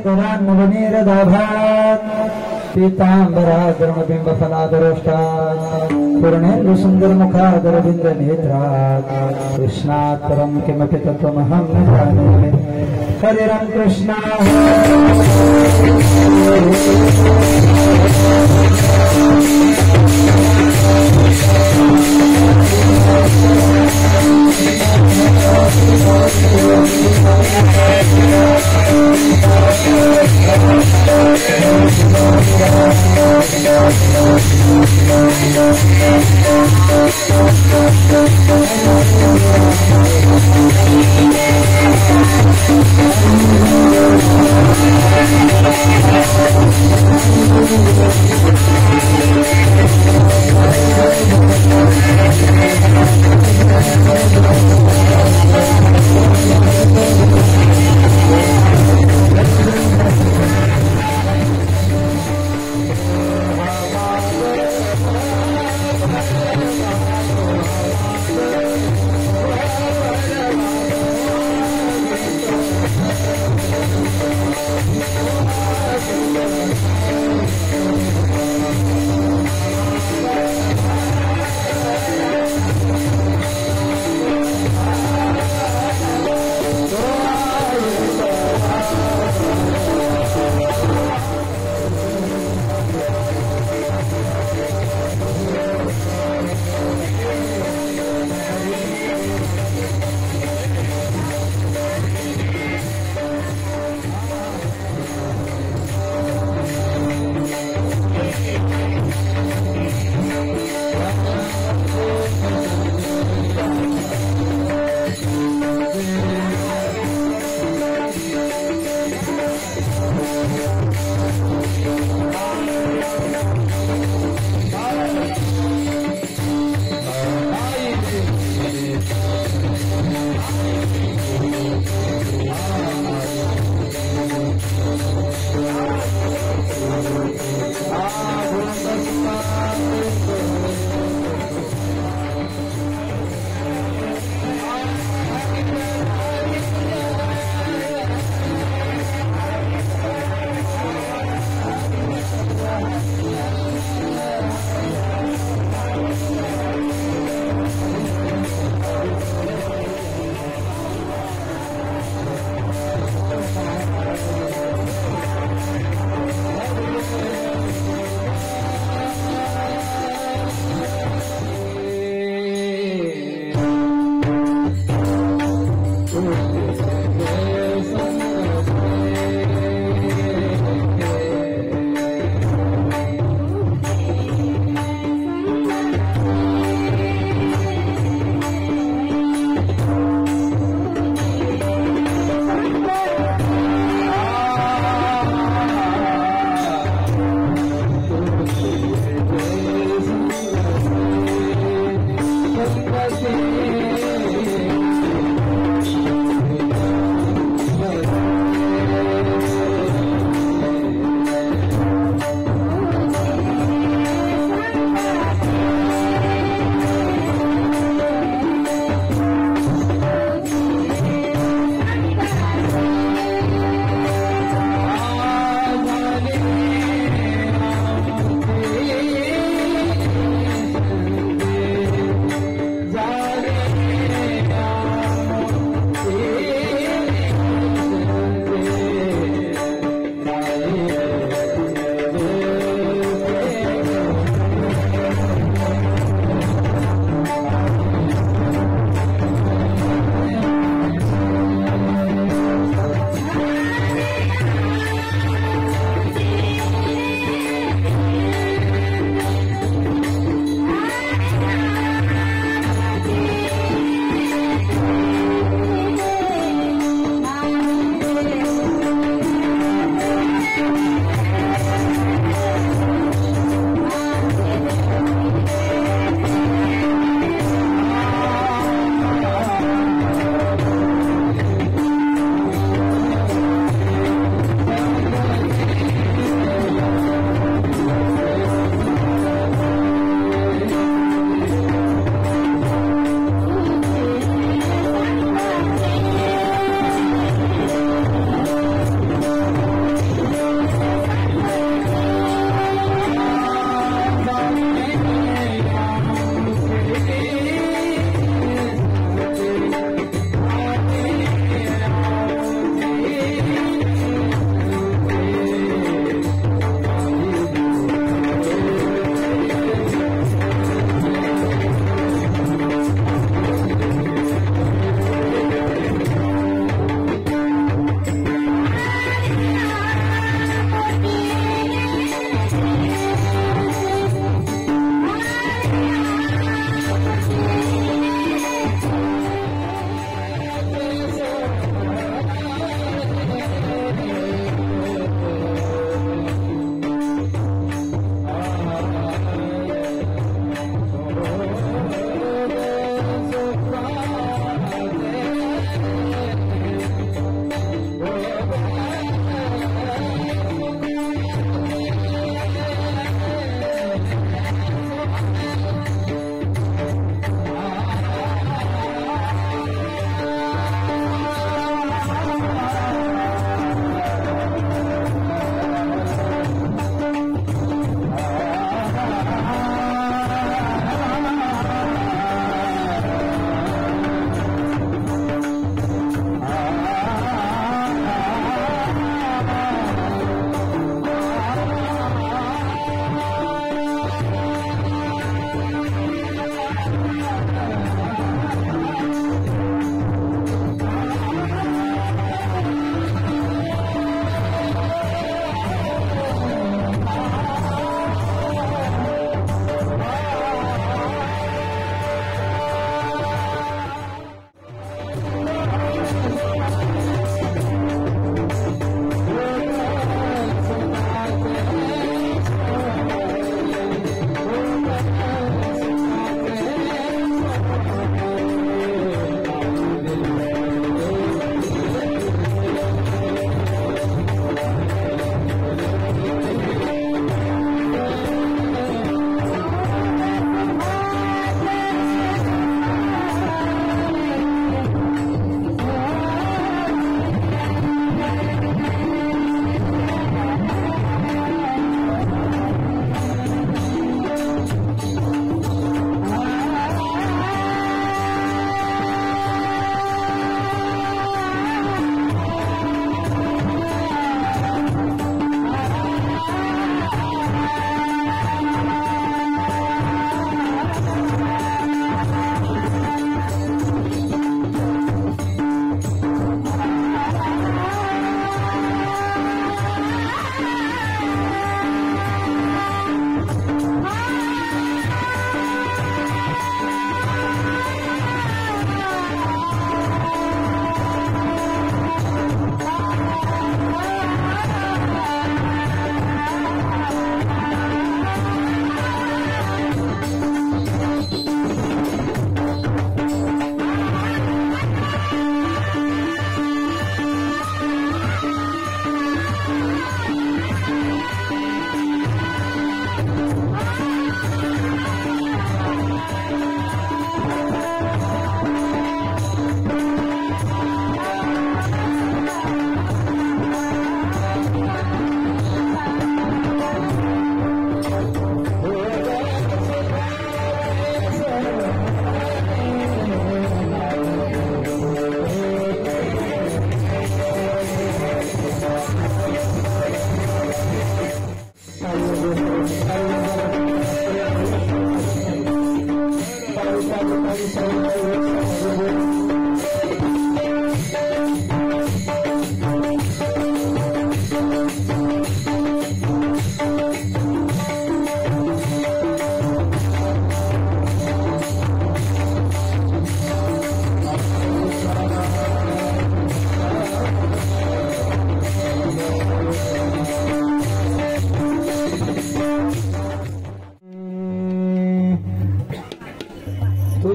गरान्नवनीरदाभात् पीताम्बराद्रमबिम्बफलादरोष्टात् पूर्णेन्दुसुन्दरमुखादरविन्दनेत्रात् कृष्णात् परं किमपि तत्त्वमहं न जाने हरिरं कृष्णा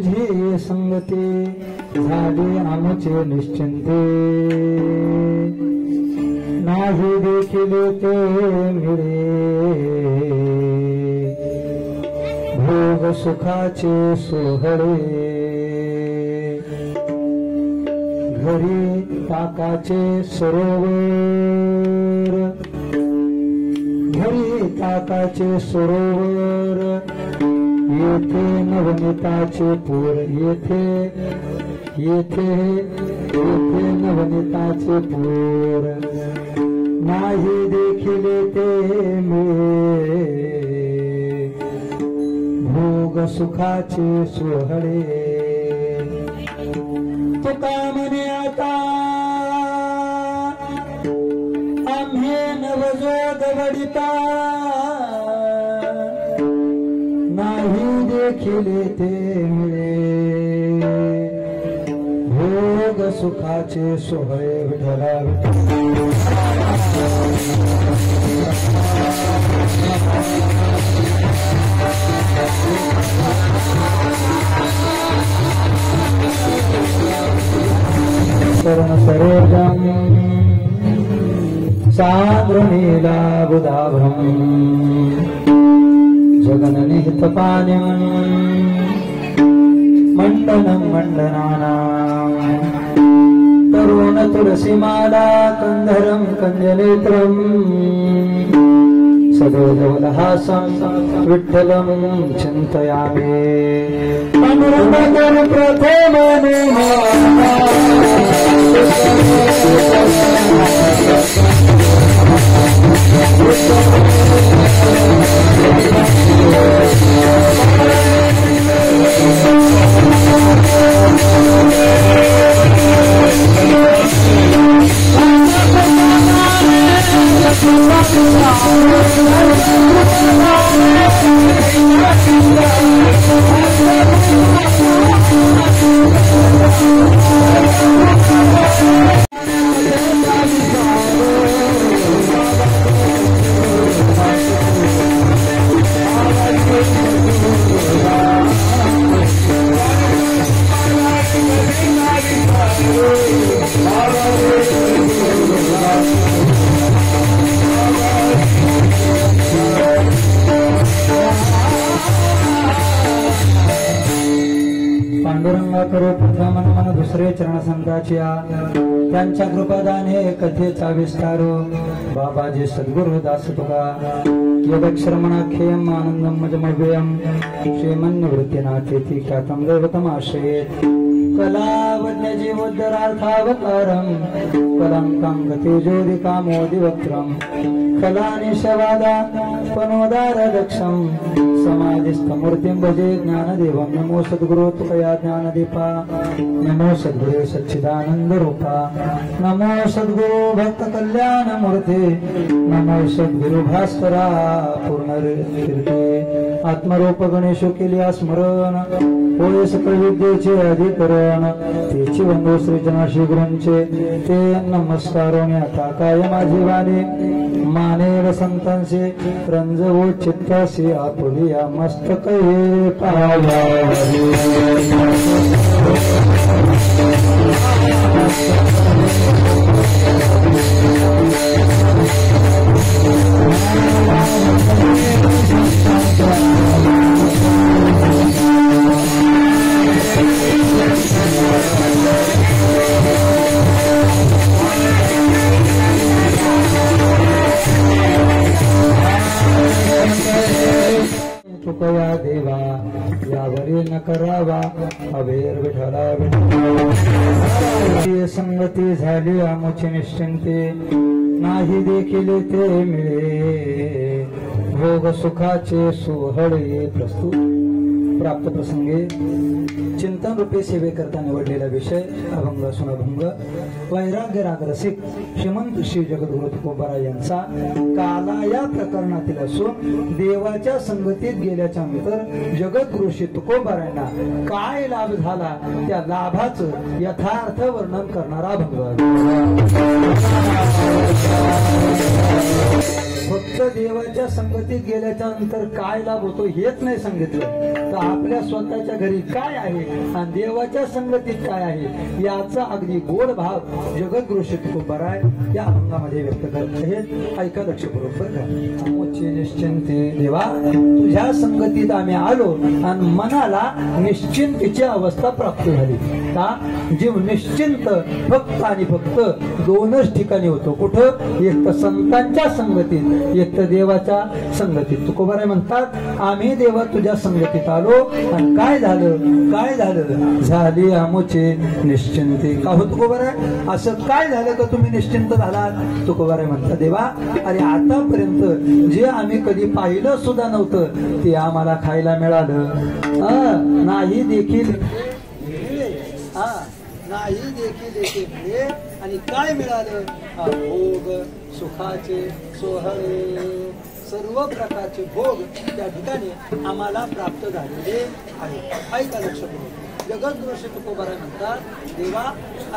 तुझी संगती झाली आमचे निश्चिंते नाही देखील ते मिळे भोग सुखाचे सोहळे घरी ताकाचे सरोवर घरी ताकाचे सरोवर येथे नवनीताचे पूर येथे येथे येथे नवनीताचे पूर नाही देखील ते मिळे भोग सुखाचे सोहळे तुका म्हणे आता आम्ही नवजोग वडिता नाही देखील ते मिळे भोग सुखाचे सोहळे विठला शरण सरोजम सान्द्रनीलाबुधाभ्रम जगन्निहितपानिम् मण्डनं मण्डनानाम् तरुण तुलसीमाला कंधरं कञ्जनेत्रम् सदोजवलहासं विठ्ठलं चिन्तयामि अनुरंभकर प्रथमने करो प्रथम मन दुसरे चरण संताच्या त्यांच्या कृपादाने कथेचा विस्तार बाबाजी सद्गुरु दास तुका यदक्षरमणाख्यम आनंदम मजमव्ययम श्रीमन्निवृत्तिनाथेति ख्यातम दैवतमाश्रयेत् कलावज्ञ जीवोद्धरार्थावतारम कलंकं गतिजोदिकामोदिवक्त्रम कलानिशवादा पनोदार दक्षम समाधिस्थमूर्तिं भजे ज्ञानदेवं नमो सद्गुरो तुकया ज्ञानदीपा नमो सद्गुरे सच्चिदानंद रूपा नमो सद्गुरो भक्त कल्याण मूर्ते नमो सद्गुरु भास्करा पूर्ण कीर्ते आत्मरूप गणेश केल्या स्मरण होय सकळ विद्येचे अधिकरण तेची वंदो श्री जनाशी गुरूंचे ते नमस्कारोने आता काय माझी वाणी मानेव संतांचे रंजवो चित्तासी आपुलिया मस्तके पाया तुकया देवा यावरी न करावा अभेर विठला संगती झाली आमुची निश्चिंते नाही देखील ते मिळे भोग सुखाचे सोहळे प्रस्तुत प्राप्त प्रसंगे चिंतन रूपे सेवे करता निवडलेला विषय अभंग सुनभंग वैराग्य राग रसिक श्रीमंत श्री जगद्गुरु तुकोबाराय यांचा काला या प्रकरणातील असून देवाच्या संगतीत गेल्याच्या नंतर जगद्गुरु श्री तुकोबारायांना काय लाभ झाला त्या लाभाचं यथार्थ वर्णन करणारा अभंग. फक्त देवाच्या संगतीत गेल्याच्या नंतर काय लाभ होतो हेच नाही सांगितलं, तर आपल्या स्वतःच्या घरी काय आहे आणि देवाच्या संगतीत काय आहे याचा अगदी गोड भाव जगद्गुरु श्री तुकोबाराय या अभंगामध्ये व्यक्त करत आहेत. ऐका लक्षपूर्वक बरं का. मोचे निश्चिंते देवा तुझ्या संगतीत आम्ही आलो आणि मनाला निश्चिंतीची अवस्था प्राप्त झाली. का जीव निश्चिंत फक्त आणि फक्त दोनच ठिकाणी होतो. कुठं? एक तर संतांच्या संगतीत, एक तर देवाच्या संगतीत. तुकोबाराय म्हणतात आम्ही देवा तुझ्या संगतीत आलो आणि काय झालं? काय झालं? झाली आमोचे निश्चिंते. का हो तुकोबाराय असं काय झालं का तुम्ही निश्चिंत झालात? तुकोबाराय म्हणतात देवा अरे आतापर्यंत जे आम्ही कधी पाहिलं सुद्धा नव्हतं ते आम्हाला खायला मिळालं नाही देखील नाही देखील मिळे. आणि काय मिळालं? भोग सुखाचे सोहळे सर्व प्रकारचे भोग त्या ठिकाणी आम्हाला प्राप्त झालेले आहेत. ऐका लक्ष करून. जगद्गुरु श्री तुकोबाराय म्हणतात देवा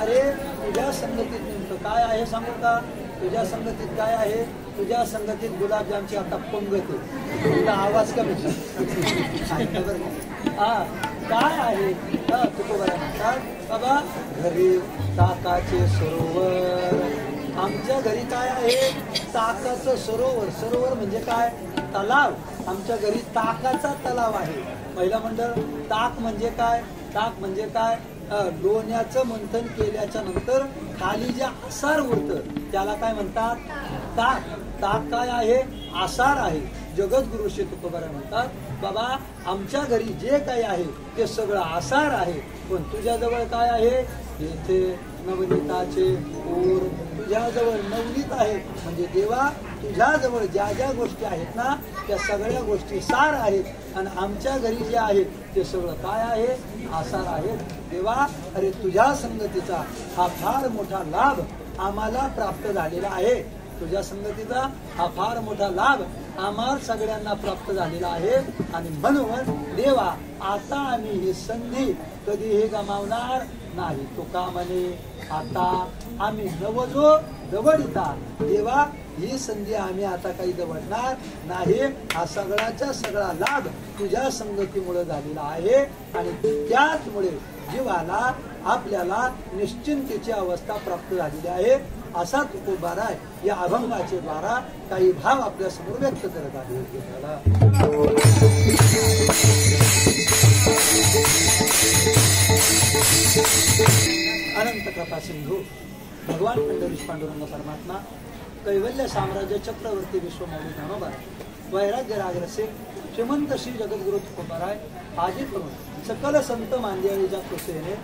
अरे तुझ्या संगतीत नेमकं काय आहे सांगू का? तुझ्या संगतीत काय आहे? तुझ्या संगतीत गुलाबजामची आता पंगत आहे. तुझा आवाज कमी काय आहे? तुकोबाराय म्हणतात बाबा घरी ताकाचे सरोवर. आमच्या घरी काय आहे? ताकाचं सरोवर. सरोवर म्हणजे काय? तलाव. आमच्या घरी ताकाचा तलाव आहे. महिला मंडळ ताक म्हणजे काय? ताक म्हणजे काय? लोण्याचं मंथन केल्याच्या नंतर खाली जे आसार उरतं त्याला काय म्हणतात? ताक. ताक काय आहे? आसार आहे. जगद्गुरु श्री तुकोबाराय म्हणतात बाबा आमच्या घरी जे काही आहे ते सगळं आसार आहे, पण तुझ्याजवळ काय आहे? येथे नवनीताचे ओर. तुझ्याजवळ नवनीत आहे म्हणजे देवा तुझ्याजवळ ज्या ज्या गोष्टी आहेत ना त्या सगळ्या गोष्टी सार आहेत आणि आमच्या घरी जे आहे ते सगळं काय आहे? आसार आहे. देवा अरे तुझ्या संगतीचा हा फार मोठा लाभ आम्हाला प्राप्त झालेला आहे. तुझ्या संगतीचा हा फार मोठा लाभ आम्हाला सगळ्यांना प्राप्त झालेला आहे. आणि म्हणून देवा आता आम्ही ही संधी कधीही गमावणार नाही. तुका म्हणे आता आम्ही नवजो दवडिता. देवा ही संधी आम्ही आता काही दवडणार नाही. हा सगळ्याचा सगळा लाभ तुझ्या संगतीमुळे झालेला आहे आणि त्याचमुळे जीवाला आपल्याला निश्चिंतेची अवस्था प्राप्त झालेली आहे. असा तुकोबाराय या अभंगाचे द्वारा काही भाव आपल्या समोर व्यक्त करत आहे. अनंत कृपा सिंधू भगवान पंढरीश पांडुरंग परमात्मा कैवल्य साम्राज्य चक्रवर्ती विश्वमौली ज्ञानोबा वैराग्य रागरसे श्रीमंत श्री जगद्गुरु तुकोबाराय आजी करून सकल संत मांदियाळीच्या कृपेने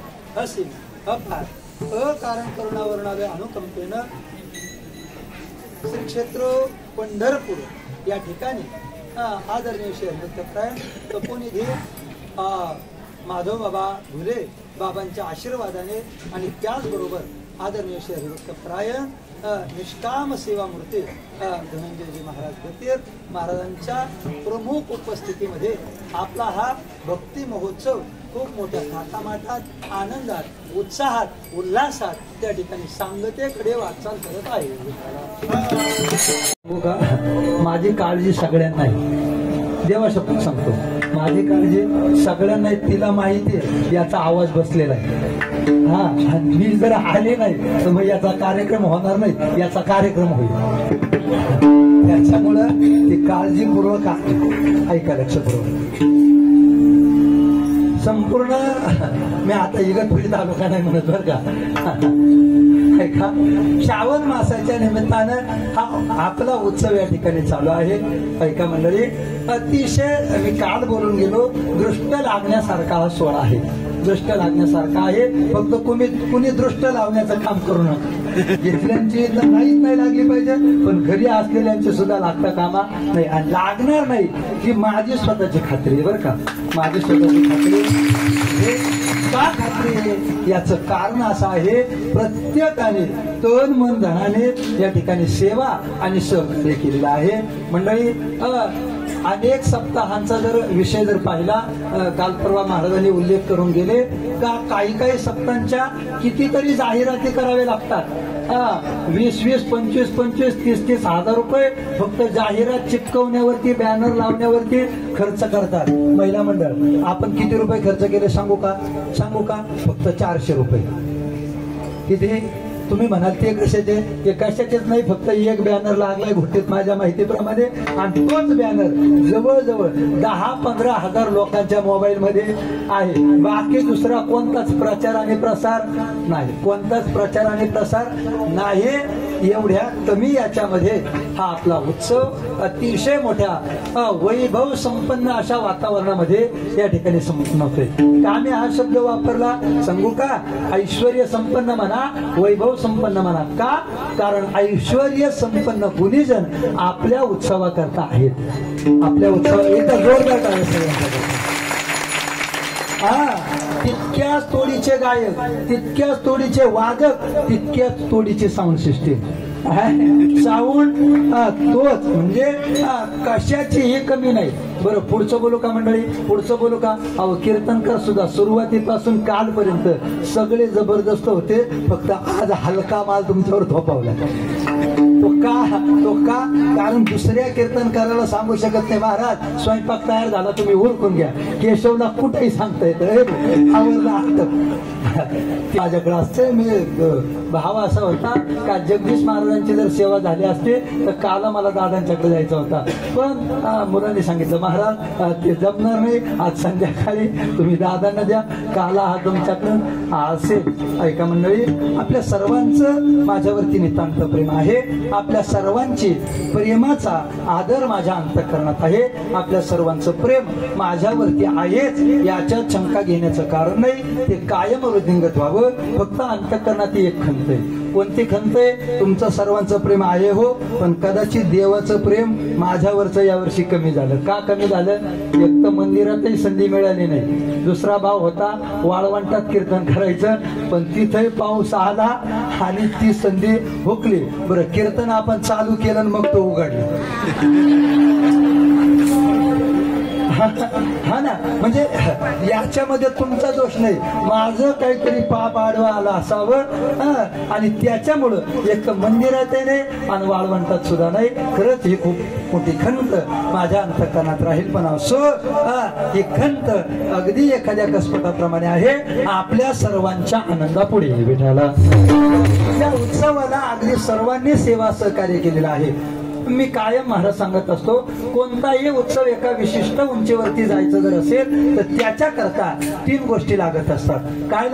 असीम अफार अकारण करुणावर्णावे अनुकंपेनं श्री क्षेत्र पंढरपूर या ठिकाणी आदरणीय श्री हरिभक्तप्राय तपोनिधी माधव बाबा धुले बाबांच्या आशीर्वादाने आणि त्याचबरोबर आदरणीय श्री हरिभक्तप्राय निष्काम सेवा मूर्ती धनंजयजी महाराज गतीर महाराजांच्या प्रमुख उपस्थितीमध्ये आपला हा भक्ती महोत्सव खूप मोठ्या थाटामाटात आनंदात उत्साहात उल्हासात त्या ठिकाणी सांगतेकडे वाटचाल करत आहे. माझी काळजी सगळ्यांना आहे. देवा शपथ सांगतो माझी काळजी सगळ्यांना तिला माहिती आहे. याचा आवाज बसलेला आहे. मी जर आले नाही तर मग याचा कार्यक्रम होणार नाही. याचा कार्यक्रम होईल. त्याच्यामुळं ती काळजीपूर्वक ऐका लक्षपूर्वक. संपूर्ण मी आता इगतपुरी तालुका नाही म्हणत बरं का. ऐका श्रावण मासाच्या निमित्तानं हा आपला उत्सव या ठिकाणी चालू आहे. ऐका मंडळी अतिशय मी काल बोलून गेलो दृष्ट लागण्यासारखा हा सोहळा आहे. दृष्ट लागण्यासारखा आहे. फक्त कुणी दृष्ट लावण्याचं काम करू नका. घेतल्यांची नाहीच नाही लागली पाहिजे पण घरी असलेल्यांची सुद्धा लागता कामा नाही. आणि लागणार नाही ही माझी स्वतःची खात्री आहे बरं का. माझी स्वतःची खात्री का खात्री आहे याचं कारण असं आहे प्रत्येकाने तन मन धनाने या ठिकाणी सेवा आणि सहकार्य केलेलं आहे. मंडळी अनेक सप्ताहांचा जर विषय जर पाहिला, काल परवा महाराजांनी उल्लेख करून गेले का काही सप्ताहांच्या कितीतरी जाहिराती करावे लागतात. 20-20, 25-25, 30-30 हजार रुपये फक्त जाहिरात चिपकवण्यावरती, बॅनर लावण्यावरती खर्च करतात महिला मंडळ. आपण किती रुपये खर्च केले सांगू का? फक्त 400 रुपये. किती? तुम्ही म्हणाल ते कशाचेच नाही, फक्त एक बॅनर लागलाय घोटीत माझ्या माहितीप्रमाणे, आणि तोच बॅनर जवळजवळ 10-15 हजार लोकांच्या मोबाईल मध्ये आहे. बाकी दुसरा कोणताच प्रचार आणि प्रसार नाही. एवढ्या कमी याच्यामध्ये हा आपला उत्सव अतिशय मोठ्या वैभव संपन्न अशा वातावरणामध्ये या ठिकाणी संपन्न होतोय. का मी हा शब्द वापरला सांगू का? ऐश्वर्य संपन्न म्हणा, वैभव संपन्न म्हणा. का? कारण ऐश्वर्य संपन्न गुणीजन आपल्या उत्सवाकरता आहेत. आपल्या उत्सवात एकदा जोरदार काय सगळ्यांचा. तितक्याच तोडीचे गायक, तितक्याच तोडीचे वादक, तितक्याच तोडीचे साऊंड सिस्टीम. साऊंड तोच म्हणजे कशाचीही कमी नाही. बरं, पुढचं बोलू का मंडळी? पुढचं बोलू का? अहो, कीर्तनकार सुद्धा सुरुवातीपासून कालपर्यंत सगळे जबरदस्त होते, फक्त आज हलका माल तुमच्यावर थोपावला. तो का? कारण दुसऱ्या कीर्तनकाराला सांगू शकत नाही, महाराज स्वयंपाक तयार झाला, तुम्ही उरकून घ्या. केशवला कुठेही सांगता येतं, आवडला. माझ्याकडे असते, मी भाव असा होता का जगदीश महाराजांची जर सेवा झाली असते तर काल मला दादांच्याकडे जायचा होता, पण मुलांनी सांगितलं महाराज ते जमणार नाही, आज संध्याकाळी तुम्ही दादांना द्या, काला हा तुमच्याकडून असेल. ऐका मंडळी, आपल्या सर्वांचं माझ्यावरती नितांत प्रेम आहे. आपल्या सर्वांची प्रेमाचा आदर माझ्या अंतःकरणात आहे. आपल्या सर्वांचं प्रेम माझ्यावरती आहेच याच्यात शंका घेण्याचं कारण नाही. ते कायम वृद्धिंगत व्हावं. फक्त अंतःकरणात एक खंत आहे. कोणती खंत आहे? तुमचं सर्वांचं प्रेम आहे हो, पण कदाचित देवाचं प्रेम माझ्यावरचं यावर्षी कमी झालं. का कमी झालं? एक तर मंदिरातही संधी मिळाली नाही. दुसरा भाव होता वाळवंटात कीर्तन करायचं, पण तिथेही पाऊस आला आणि ती संधी हुकली. बरं, कीर्तन आपण चालू केलं मग तो उघडला. हा ना, म्हणजे याच्यामध्ये तुमचा दोष नाही, माझं काहीतरी पाप आडवा आला असावं. आणि त्याच्यामुळं एक तर मंदिरात नाही आणि वाळवंटात सुद्धा नाही. खरंच ही खूप मोठी खंत माझ्या अंतःकरणात राहील. पण असो, ही खंत अगदी एखाद्या कसपटाप्रमाणे आहे. आपल्या सर्वांच्या आनंदापुढे विठाला या उत्सवाला अगदी सर्वांनी सेवा सहकार्य केलेलं आहे. मी कायम महाराज सांगत असतो, कोणताही उत्सव एका विशिष्ट उंचीवरती जायचं जर असेल तर त्याच्याकरता 3 गोष्टी लागत असतात. काय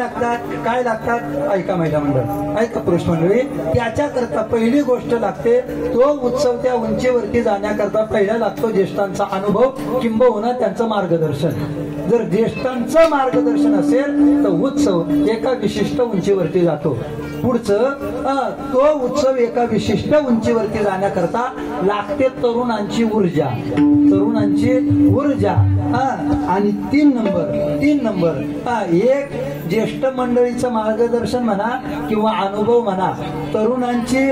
लागतात? ऐका महिला मंडळ, ऐका पुरुष मंडळी. त्याच्याकरता पहिली गोष्ट लागते, तो उत्सव त्या उंचीवरती जाण्याकरता पहिला लागतो ज्येष्ठांचा अनुभव किंबहुना त्यांचं मार्गदर्शन. जर ज्येष्ठांचं मार्गदर्शन असेल तर उत्सव एका विशिष्ट उंचीवरती जातो. पुढचं, तो उत्सव एका विशिष्ट उंचीवरती जाण्याकरता लागते तरुणांची ऊर्जा. आणि 3 नंबर एक ज्येष्ठ मंडळीचं मार्गदर्शन म्हणा किंवा अनुभव म्हणा, तरुणांची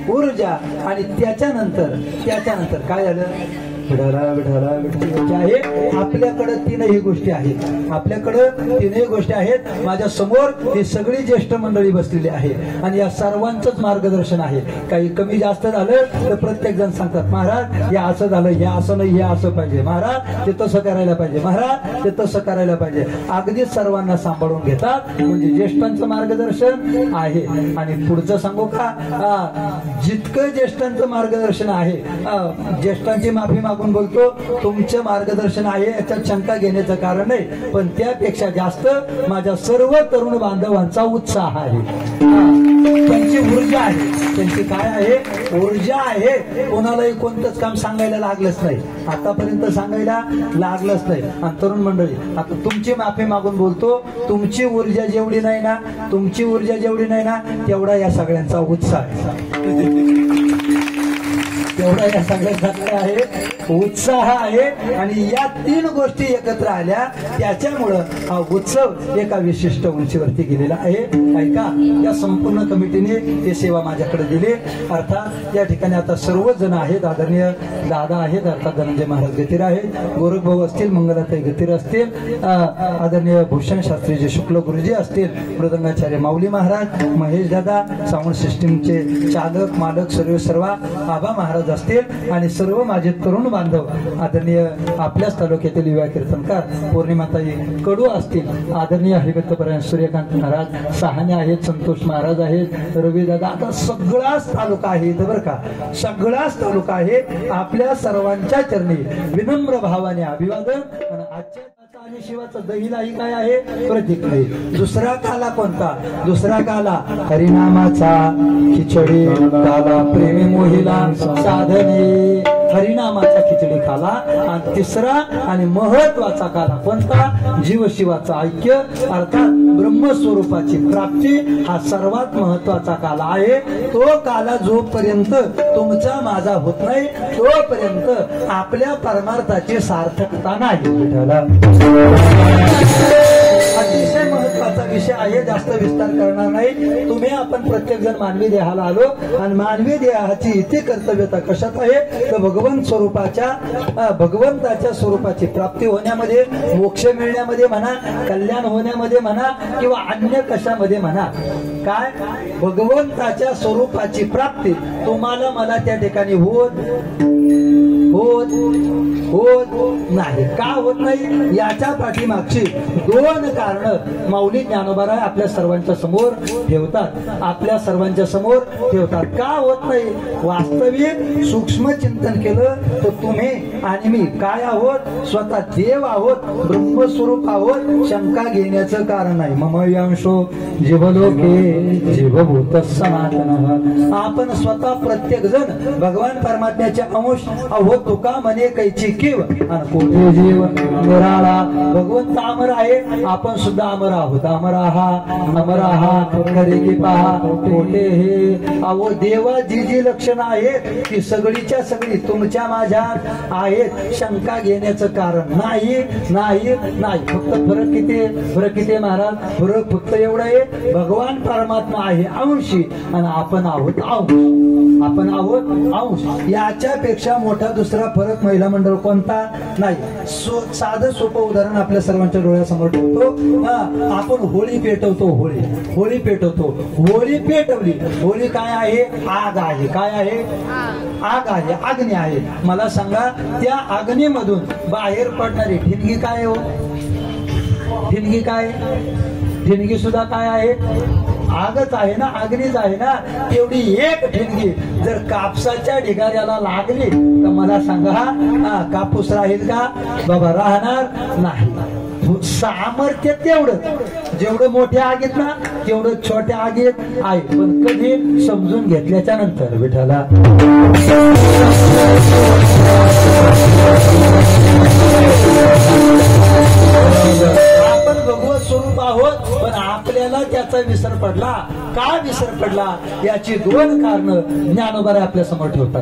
ऊर्जा आणि त्याच्यानंतर काय झालं? आपल्याकडे 3ही गोष्टी आहेत. माझ्या समोर ही सगळी ज्येष्ठ मंडळी बसलेली आहे आणि या सर्वांचंच मार्गदर्शन आहे. काही कमी जास्त झालं तर प्रत्येक जण सांगतात, महाराज हे असं झालं, हे असं नाही, हे असं पाहिजे, महाराज ते तसं करायला पाहिजे, महाराज ते तसं करायला पाहिजे. अगदी सर्वांना सांभाळून घेतात, म्हणजे ज्येष्ठांचं मार्गदर्शन आहे. आणि पुढचं सांगू का? जितकं ज्येष्ठांचं मार्गदर्शन आहे, ज्येष्ठांची माफी मागून बोलतो, तुमचे मार्गदर्शन आहे याच्यात शंका घेण्याचं कारण नाही, पण त्यापेक्षा जास्त माझ्या सर्व तरुण बांधवांचा उत्साह आहे. त्यांची ऊर्जा आहे. त्यांची काय आहे? ऊर्जा आहे. कोणालाही कोणतंच काम सांगायला लागलंच नाही, आतापर्यंत सांगायला लागलंच नाही. आणि तरुण मंडळी, आता तुमची माफी मागून बोलतो, तुमची ऊर्जा जेवढी नाही ना तेवढा या सगळ्यांचा उत्साह आहे. तेवढा या सगळ्यांचा आहे. उत्साह आहे आणि या तीन गोष्टी एकत्र आल्या त्याच्यामुळं हा उत्सव एका विशिष्ट उंचीवरती गेलेला आहे. ऐका, या संपूर्ण कमिटीने ही सेवा माझ्याकडे दिली. अर्थात या ठिकाणी आता सर्वच जण आहेत. आदरणीय दादा आहेत, अर्थात धनंजय महाराज गतीर आहेत, गोरखभाऊ असतील, मंगलाताई गतीर असतील, आदरणीय भूषण शास्त्रीजी शुक्ल गुरुजी असतील, मृदंगाचार्य माऊली महाराज, महेश दादा, साऊंड सिस्टीमचे चालक मालक सर्व आबा महाराज असतील आणि सर्व माझे तरुण बांधव आदरणीय आपल्याच तालुक्यातील युवा कीर्तनकार पौर्णिमाताई कडू असतील, आदरणीय हरिभक्तपरायण सूर्यकांत महाराज सहाने आहेत, संतोष महाराज आहेत, रवी दादा. आता सगळाच तालुका आहे इथं बरं का, सगळाच तालुका आहे. आपल्या सर्वांच्या चरणी विनम्र भावाने अभिवादन. आजच्या आणि शिवाचं दहीलाही काय आहे प्रतीक नाही. दुसरा काला कोणता? दुसरा काला हरिनामाचा, खिचडी काला, प्रेमी मोहिला साधने, हरिनामाचा खिचडी काला. आणि तिसरा आणि महत्वाचा काला कोणता? जीव शिवाचा ऐक्य, अर्थात ब्रह्मस्वरूपाची प्राप्ती हा सर्वात महत्वाचा काला आहे. तो काला जोपर्यंत तुमचा माझा होत नाही तोपर्यंत आपल्या परमार्थाची सार्थकता नाही. अतिशय महत्वाचा विषय आहे, जास्त विस्तार करणार नाही. तुम्ही आपण प्रत्येक जण मानवी देहाला आलो आणि मानवी देहाची इथे कर्तव्यता कशात आहे तर भगवंताच्या स्वरूपाची प्राप्ती होण्यामध्ये, मोक्ष मिळण्यामध्ये म्हणा, कल्याण होण्यामध्ये म्हणा किंवा अन्य कशामध्ये म्हणा. काय? भगवंताच्या स्वरूपाची प्राप्ती तुम्हाला मला त्या ठिकाणी होत नाही. का होत नाही? याच्या पाठीमागची दोन कारण माऊली ज्ञानोबाराय आपल्या सर्वांच्या समोर ठेवतात, आपल्या सर्वांच्या समोर ठेवतात. का होत नाही? वास्तविक सूक्ष्म चिंतन केलं तर तुम्ही आणि मी काय आहोत? स्वतः देव आहोत, ब्रह्मस्वरूप आहोत. शंका घेण्याचं कारण नाही. ममयांशो जीवलोके जीवभूत सनातन. आपण स्वतः प्रत्येक जण भगवान परमात्म्याचे अंश आहोत. तुका म्हणे कैची कीव आणि कोठे जीव निराळा. भगवंत अमर आहे, आपण सुद्धा अमर आहोत. अमर आहात खरे की पहा कोठे हे. अहो देवा जी जी लक्षणं आहेत ती सगळीच्या सगळी तुमच्या माझ्या आहेत. शंका घेण्याचं कारण नाही. फक्त फरक किती महाराज? फरक फक्त एवढा आहे, भगवान परमात्मा आहे अंशी आणि आपण आहोत अंश. याच्यापेक्षा मोठा दुसरा फरक महिला मंडळ कोणता नाही. साधं सोपं उदाहरण आपल्या सर्वांच्या डोळ्यासमोर ठेवतो. आपण होळी पेटवतो. होळी पेटवली. होळी काय आहे? आग आहे. काय आहे? आग आहे, अग्नी आहे. मला सांगा त्या अग्नीमधून बाहेर पडणारी ठिणगी काय हो? ठिणगी सुद्धा काय आहे? आगच आहे ना, अग्नीच आहे ना. तेवढी एक ठिणगी जर कापसाच्या ढिगाऱ्याला लागली तर मला सांगा कापूस राहील का? बाबा राहणार नाही. सामर्थ्य तेवढं, जेवढं मोठ्या आगीत ना तेवढं छोट्या आगीत आहे. पण कधी समजून घेतल्याच्या नंतर विठाला आपण भगवत स्वरूप आहोत पण आपल्याला त्याचा विसर पडला. का विसर पडला? याची दोन कारण ज्ञानोबा आपल्या समोर ठेवतात.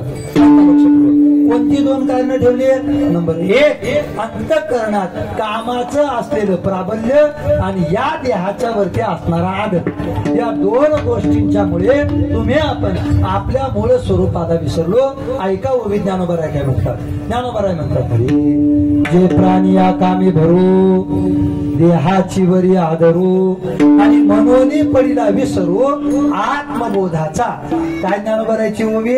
कोणती दोन कारण ठेवली? नंबर एक, अंतःकरणात कामाचं असलेलं प्राबल्य आणि या देहाच्या वरती असणारा आदर. या दोन गोष्टींच्या मुळे तुम्ही आपण आपल्या मूळ स्वरूपाला विसरलो. ऐका ओवी ज्ञानोबाराय काय म्हणतात? ज्ञानोबाराय म्हणतात जे प्राणी या कामी भरू देहाची वरी आदरू आणि मनोनी पडीला विसरू आत्मबोधाचा. काय ज्ञानोबारायची ओवी?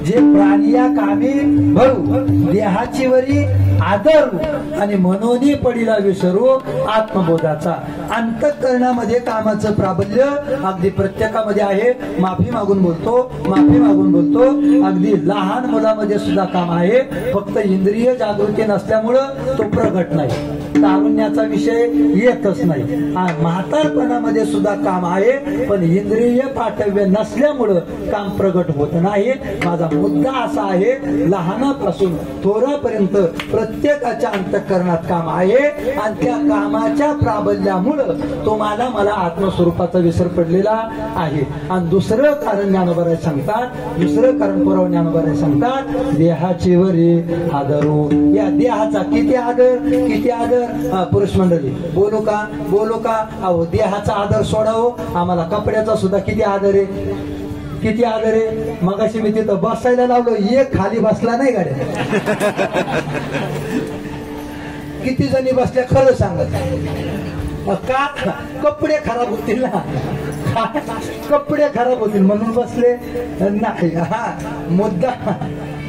जे प्राणी या कामी भरू देहाची वरी आदरू आणि मनोनी पडीला विसरू आत्मबोधाचा. अंतःकरणामध्ये कामाचं प्राबल्य अगदी प्रत्येकामध्ये आहे. माफी मागून बोलतो. अगदी लहान मुलामध्ये सुद्धा काम आहे. फक्त इंद्रिय जागृती नसल्यामुळं तो प्रगट नाही. तारुण्याचा विषय येतच नाही. म्हातारपणामध्ये सुद्धा काम आहे पण इंद्रिय पाठव्य नसल्यामुळं काम प्रगट होत नाही. माझा मुद्दा असा आहे लहानापासून थोरापर्यंत प्रत्येकाच्या अंतःकरणात काम आहे आणि त्या कामाच्या प्राबल्यामुळं तुम्हाला मला आत्मस्वरूपाचा विसर पडलेला आहे. आणि दुसरं कारण ज्ञानोबा सांगतात, दुसरं कारण पुराव ज्ञानोबा सांगतात, देहाची वरी आदरू. या देहाचा किती आदर, किती आदर. पुरुष मंडळी बोलू का, बोलू का. अहो देहाचा आदर सोडावो, आम्हाला कपड्याचा सुद्धा किती आदर आहे, किती आदर आहे. मगाशी मी तिथं बसायला लावलो, एक खाली बसला नाही गाड्या. किती जणी बसल्या खरं सांगत का. कपडे खराब होतील ना, कपडे खराब होतील म्हणून बसले नाही. हा मुद्दा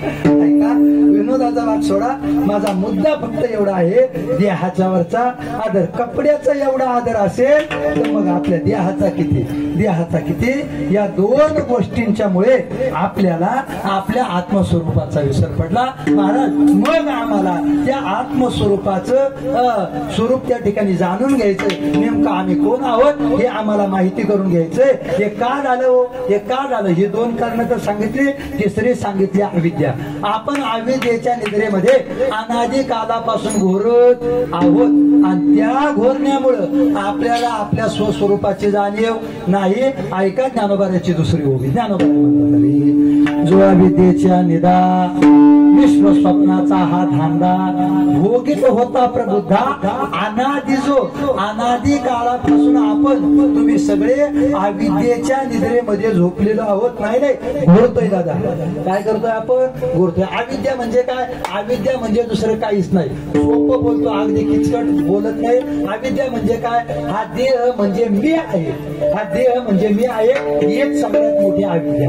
ऐका, विनोदाचा भाग सोडा. माझा मुद्दा फक्त एवढा आहे, देहाच्या वरचा आदर. कपड्याचा एवढा आदर असेल तर मग आपल्या देहाचा किती, देहाचा किती. या दोन गोष्टींच्या मुळे आपल्याला आपल्या आत्मस्वरूपाचा विसर पडला महाराज. मग आम्हाला त्या आत्मस्वरूपाचं स्वरूप त्या ठिकाणी जाणून घ्यायचंय. नेमकं आम्ही कोण आहोत हे आम्हाला माहिती करून घ्यायचंय. हे का झालं हो, हे का झालं. हे दोन कारण तर सांगितली, तिसरी सांगितली अविद्या. आपण अविद्येच्या निद्रेमध्ये अनादी कालापासून घोरत आहोत आणि त्या घोरण्यामुळं आपल्याला आपल्या स्वस्वरूपाची जाणीव नाही. ऐका ज्ञानोबाची दुसरी ओवी. ज्ञानोबा म्हणतात, जो अविद्येच्या निदा विश्व स्वप्नाचा हा धांदा भोगीत होता प्रबुद्धा अनादी. जो अनादी काळापासून आपण तुम्ही सगळे अविद्येच्या निद्रेमध्ये झोपलेलो आहोत. नाही नाही घोरतोय दादा. काय करतोय आपण, घोरतोय. अविद्या म्हणजे काय, अविद्या म्हणजे दुसरं काहीच नाही. सोपं बोलतो, अगदी किचकट बोलत नाही. अविद्या म्हणजे काय, हा देह म्हणजे मी आहे, हा देह म्हणजे मी आहे, हीच सगळ्यात मोठी अविद्या.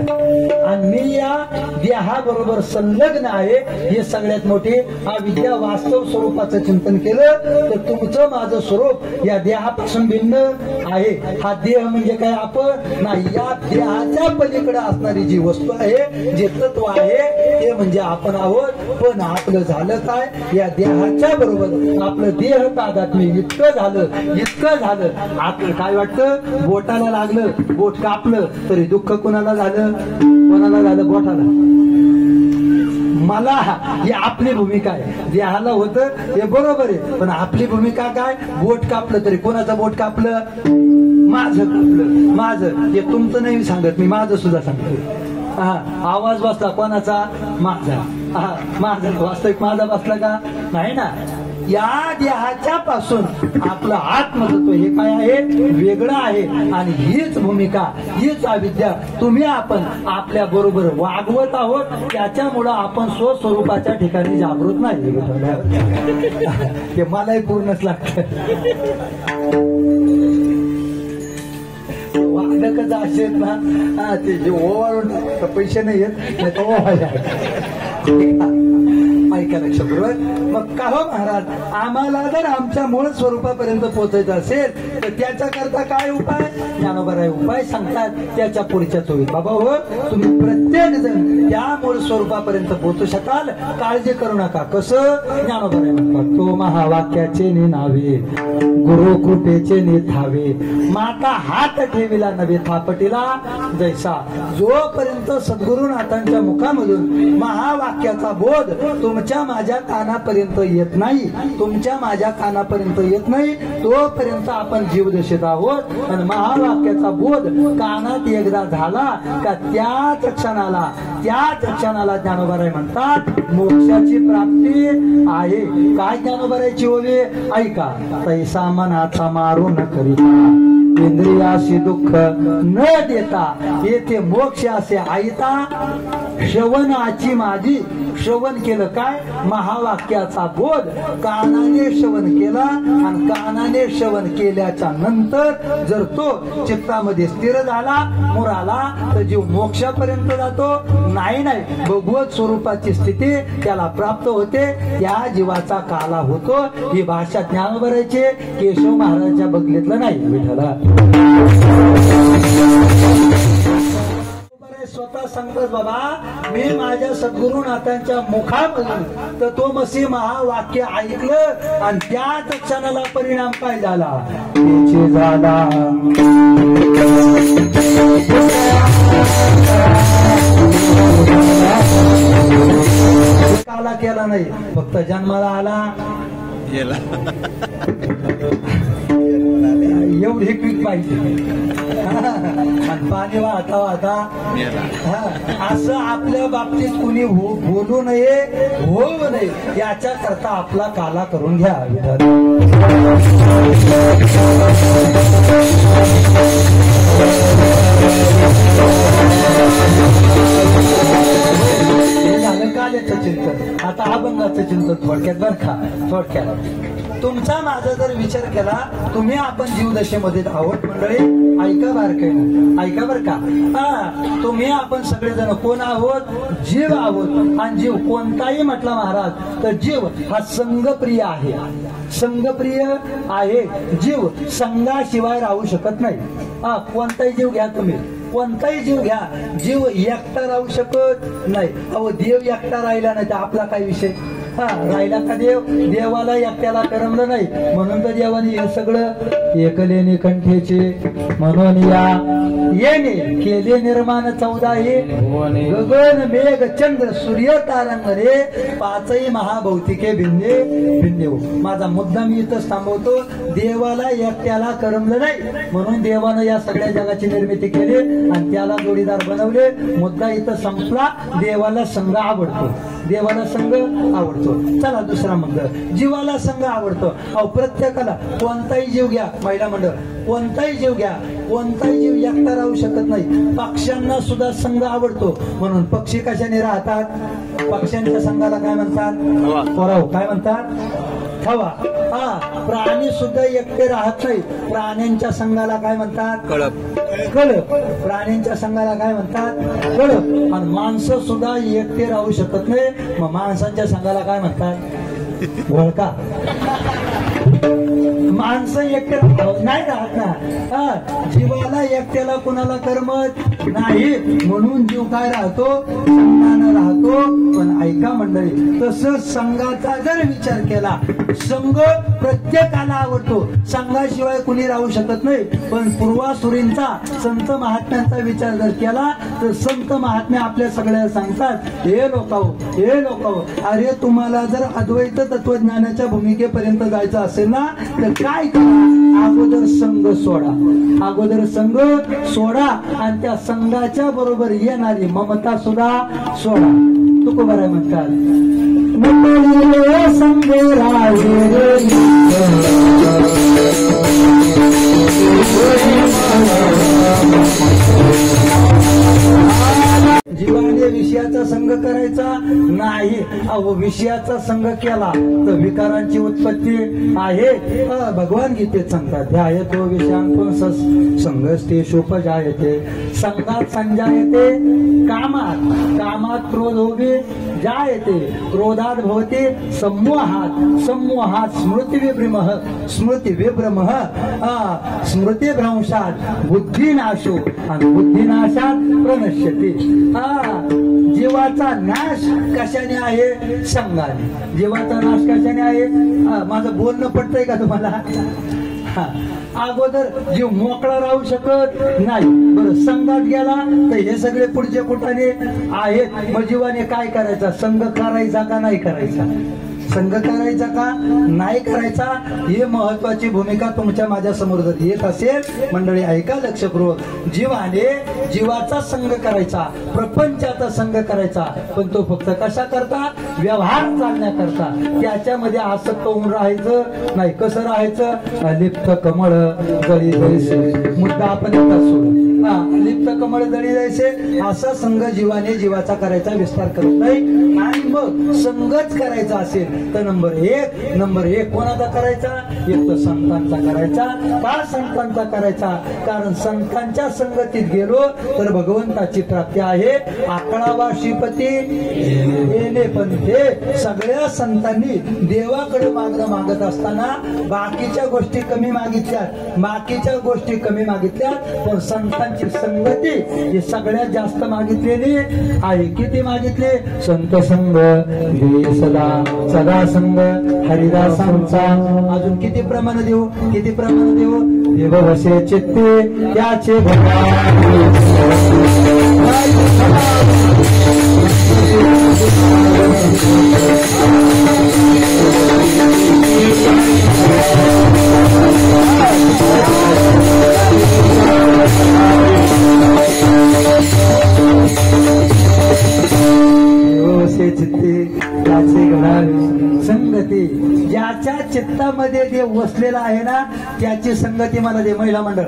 आणि मी या देहाबरोबर संलग्न आहे, हे सगळ्यात मोठी अविद्या. वास्तव स्वरूपाचं चिंतन केलं तर तुमचं माझं स्वरूप या देहापासून भिन्न आहे. हा देह म्हणजे काय आपण नाही, या देहाच्या पलीकडे असणारी जी वस्तू आहे, जे तत्व आहे ते म्हणजे आपण आहोत. पण आपलं झालं काय, या देहाच्या बरोबर आपलं देह तादात्म्य इतकं झालं, इतकं झालं. आपलं काय वाटतं, बोटाला लागलं, बोट कापलं तरी दुःख कोणाला झालं, कोणाला झालं, बोटाला. मला ही आपली भूमिका आहे. देहाला होतं हे बरोबर आहे, पण आपली भूमिका काय, बोट कापलं तरी कोणाचं बोट कापलं, माझं कापलं, माझं. हे तुमचं नाही सांगत मी, माझं सुद्धा सांगतो. आवाज बसला कोणाचा, माझा. माझा वास्तविक माझा बसला का नाही ना. या देहाच्या पासून आपलं आत्मतत्व हे काय आहे, वेगळं आहे. आणि हीच भूमिका, हीच अविद्या तुम्ही आपण आपल्या बरोबर वागवत आहोत. त्याच्यामुळं आपण स्वस्वरूपाच्या ठिकाणी जागृत नाही. हे मलाही पूर्णच लागतं. वागणं असेल ना, ते जे ओवाळून पैसे नाही येत, नाही तर ओवाळ्या. ऐका लक्षपूर्वक. मग का हो महाराज, आम्हाला जर आमच्या मूळ स्वरूपापर्यंत पोहोचायचं असेल तर त्याच्या करता काय उपाय, ज्ञानोबा उपाय सांगतात. त्याच्या पुढच्या चोवीस बाबा हो, तुम्ही प्रत्येक जण त्या मूळ स्वरूपापर्यंत पोहोचू शकाल, काळजी करू नका. कसं, ज्ञानोबा म्हणतात, तो महावाक्याचे नावे गुरु कृपेचे थावे माता हात ठेविला नवे थापटीला जैसा. जोपर्यंत सद्गुरुनाथांच्या मुखामधून महावाक्याचा बोध तुमच्या माझ्या कानापर्यंत येत नाही, तुमच्या माझ्या कानापर्यंत येत नाही, तोपर्यंत आपण जीवदशेत आहोत. आणि महावाक्याचा बोध कानात एकदा झाला का त्याच क्षणाला ज्ञानोबाराय म्हणतात मोक्षाची प्राप्ती आहे. काय ज्ञानोबारायची ओवी ऐका. तैसा मनाचा मारू न करिता इंद्रियाशी दुःख न देता येथे मोक्ष असे आयता. श्रवणाची माझी, श्रवण केलं काय, महावाक्याचा बोध कानाने श्रवण केला आणि कानाने श्रवण केल्याच्या नंतर जर तो चित्तामध्ये स्थिर झाला, मुराला, तर जीव मोक्षापर्यंत जातो. नाही भगवत स्वरूपाची स्थिती त्याला प्राप्त होते. त्या जीवाचा काला होतो. ही भाषा ज्ञानोबारायची, केशव महाराजांच्या बगलीतलं नाही. विठ्ठला स्वतः सांगतात, बाबा मी माझ्या सद्गुरुनाथांच्या मुखामधून तत्वमसी महावाक्य ऐकलं आणि त्याच क्षणाला परिणाम काय झाला, काला केला नाही, फक्त जन्माला आला एवढी पीक पाहिजे आणि पाणी वाहता वाहता असं आपल्या बाबतीत कुणी बोलू नये, होऊ नये, याच्या करता आपला काला करून घ्या. हे झालं काल्याचं चिंतन. आता अभंगाचं चिंतन थोडक्यात बरं का. थोडक्यात तुमचा माझा जर विचार केला, तुम्ही आपण जीवदशेमध्ये आहोत मंडळी, ऐका बारकाईनं, ऐका बर का. तुम्ही आपण सगळेजण कोण आहोत? जीव आहोत. आणि जीव कोणताही म्हटला महाराज तर जीव हा संघप्रिय आहे. संघप्रिय आहे जीव, संघाशिवाय राहू शकत नाही. कोणताही जीव घ्या तुम्ही, कोणताही जीव घ्या, जीव एकटा राहू शकत नाही. अहो देव एकटा राहिला नाही तर आपला काय विषय? राहिला का देव? देवाला एकट्याला करमलं नाही, म्हणून तर देवाने हे सगळं एकलेने कंठेचे म्हणून या येणे केले निर्माण 14 हे गगन मेघ चंद्र सूर्य तारांमध्ये पाचही महाभौतिके भिन्ने भिन्ने. माझा मुद्दा मी इथंच थांबवतो. देवाला एकट्याला करमलं नाही म्हणून देवानं या सगळ्या जगाची निर्मिती केली आणि त्याला जोडीदार बनवले. मुद्दा इथं संपला. देवाला संघ आवडतो, देवाला संघ आवडतो. चला दुसरा मुद्दा, जीवाला संघ आवडतो. अहो प्रत्येकाला, कोणताही जीव घ्या महिला मंडळ, कोणताही जीव घ्या, कोणताही जीव एकटा राहू शकत नाही. पक्ष्यांना सुद्धा संघ आवडतो म्हणून पक्षी कशाने राहतात? पक्ष्यांच्या संघाला काय म्हणतात? पोराव काय म्हणतात? हवा. प्राणी सुद्धा एकटे राहत नाही, प्राण्यांच्या संघाला काय म्हणतात? कळप. कळप. प्राण्यांच्या संघाला काय म्हणतात? कळप. आणि माणसं सुद्धा एकटे राहू शकत नाही, मग माणसांच्या संघाला काय म्हणतात? वळका. माणसं एकटे नाही राहत ना. जीवाला एकट्याला कुणाला करमत नाही म्हणून जीव काय राहतो? संघानं राहतो. पण ऐका मंडळी, तसंच संघाचा जर विचार केला, संघ प्रत्येकाला आवडतो, संघाशिवाय कुणी राहू शकत नाही. पण पूर्वासुरींचा, संत महात्म्यांचा विचार जर केला तर संत महात्मे आपल्या सगळ्या सांगतात, हे लोकांनो, हे लोकांनो, अरे तुम्हाला जर अद्वैत तत्वज्ञानाच्या भूमिकेपर्यंत जायचं असेल ना तर काय करा? अगोदर संघ सोडा, अगोदर संघ सोडा आणि त्या संघाच्या बरोबर येणारी ममता सुद्धा सोडा. तुकोबाराय म्हणतात, संघ जीवाने विषयाचा संघ करायचा नाही. अहो विषयाचा संघ केला तर विकारांची उत्पत्ती आहे. भगवान गीतेत सांगतात, ध्यायतो विषयांतून संघस्तेषुपजायते, संघात संजायते कामात, कामात क्रोधोभी जायते, क्रोधात भवते सम्मोहात, सम्मोहात स्मृतिविभ्रमः, स्मृतिविभ्रमः, स्मृतिभ्रंशात बुद्धिनाशो आणि बुद्धिनाशात प्रणश्यते. जीवाचा नाश कशाने आहे? संघाने. जीवाचा नाश कशाने आहे? माझं बोलणं पटतंय का तुम्हाला? अगोदर जीव मोकळा राहू शकत नाही. बरं, संघात गेला तर हे सगळे पुढचे कुठाने आहेत. मग जीवाने काय करायचा? संघ करायचा का नाही करायचा? संघ करायचा का नाही करायचा? ही महत्वाची भूमिका तुमच्या माझ्या समोर जर येत असेल मंडळी, ऐका लक्षपूर्वक. जीवाने जीवाचा संघ करायचा, प्रपंचाचा संघ करायचा, पण तो फक्त कशा करता? व्यवहार चालण्याकरता. त्याच्यामध्ये आसक्त होऊन राहायचं नाही. कसं राहायचं? लिप्त कमळ जळी जैसे. मुद्दा आपण येतात सोडून. लिप्त कमळ जळी जैसे असा संघ जीवाने जीवाचा करायचा, विस्तार करत नाही. आणि मग संघच करायचा असेल तर नंबर एक कोणाचा करायचा? एक तर संतांचा करायचा. का संतांचा करायचा? कारण संतांच्या संगतीत गेलो तर भगवंताची प्राप्ती आहे. 11वा श्रीपती येणे. पण ते सगळ्या संतांनी देवाकडे मागत असताना बाकीच्या गोष्टी कमी मागितल्यात, बाकीच्या गोष्टी कमी मागितल्यात, पण संतांची संगती ही सगळ्यात जास्त मागितलेली आहे. किती मागितले? संत संघ सदा सदा संघ हरिदासांचा. अजून किती प्रमाण देऊ? किती प्रमाण देऊ? देव वसे चित्ते त्याचे भगवान. चित्ते त्याचे घडावे संगती. ज्याच्या चित्तामध्ये देव वसलेला आहे ना त्याची संगती मला दे. महिला मंडळ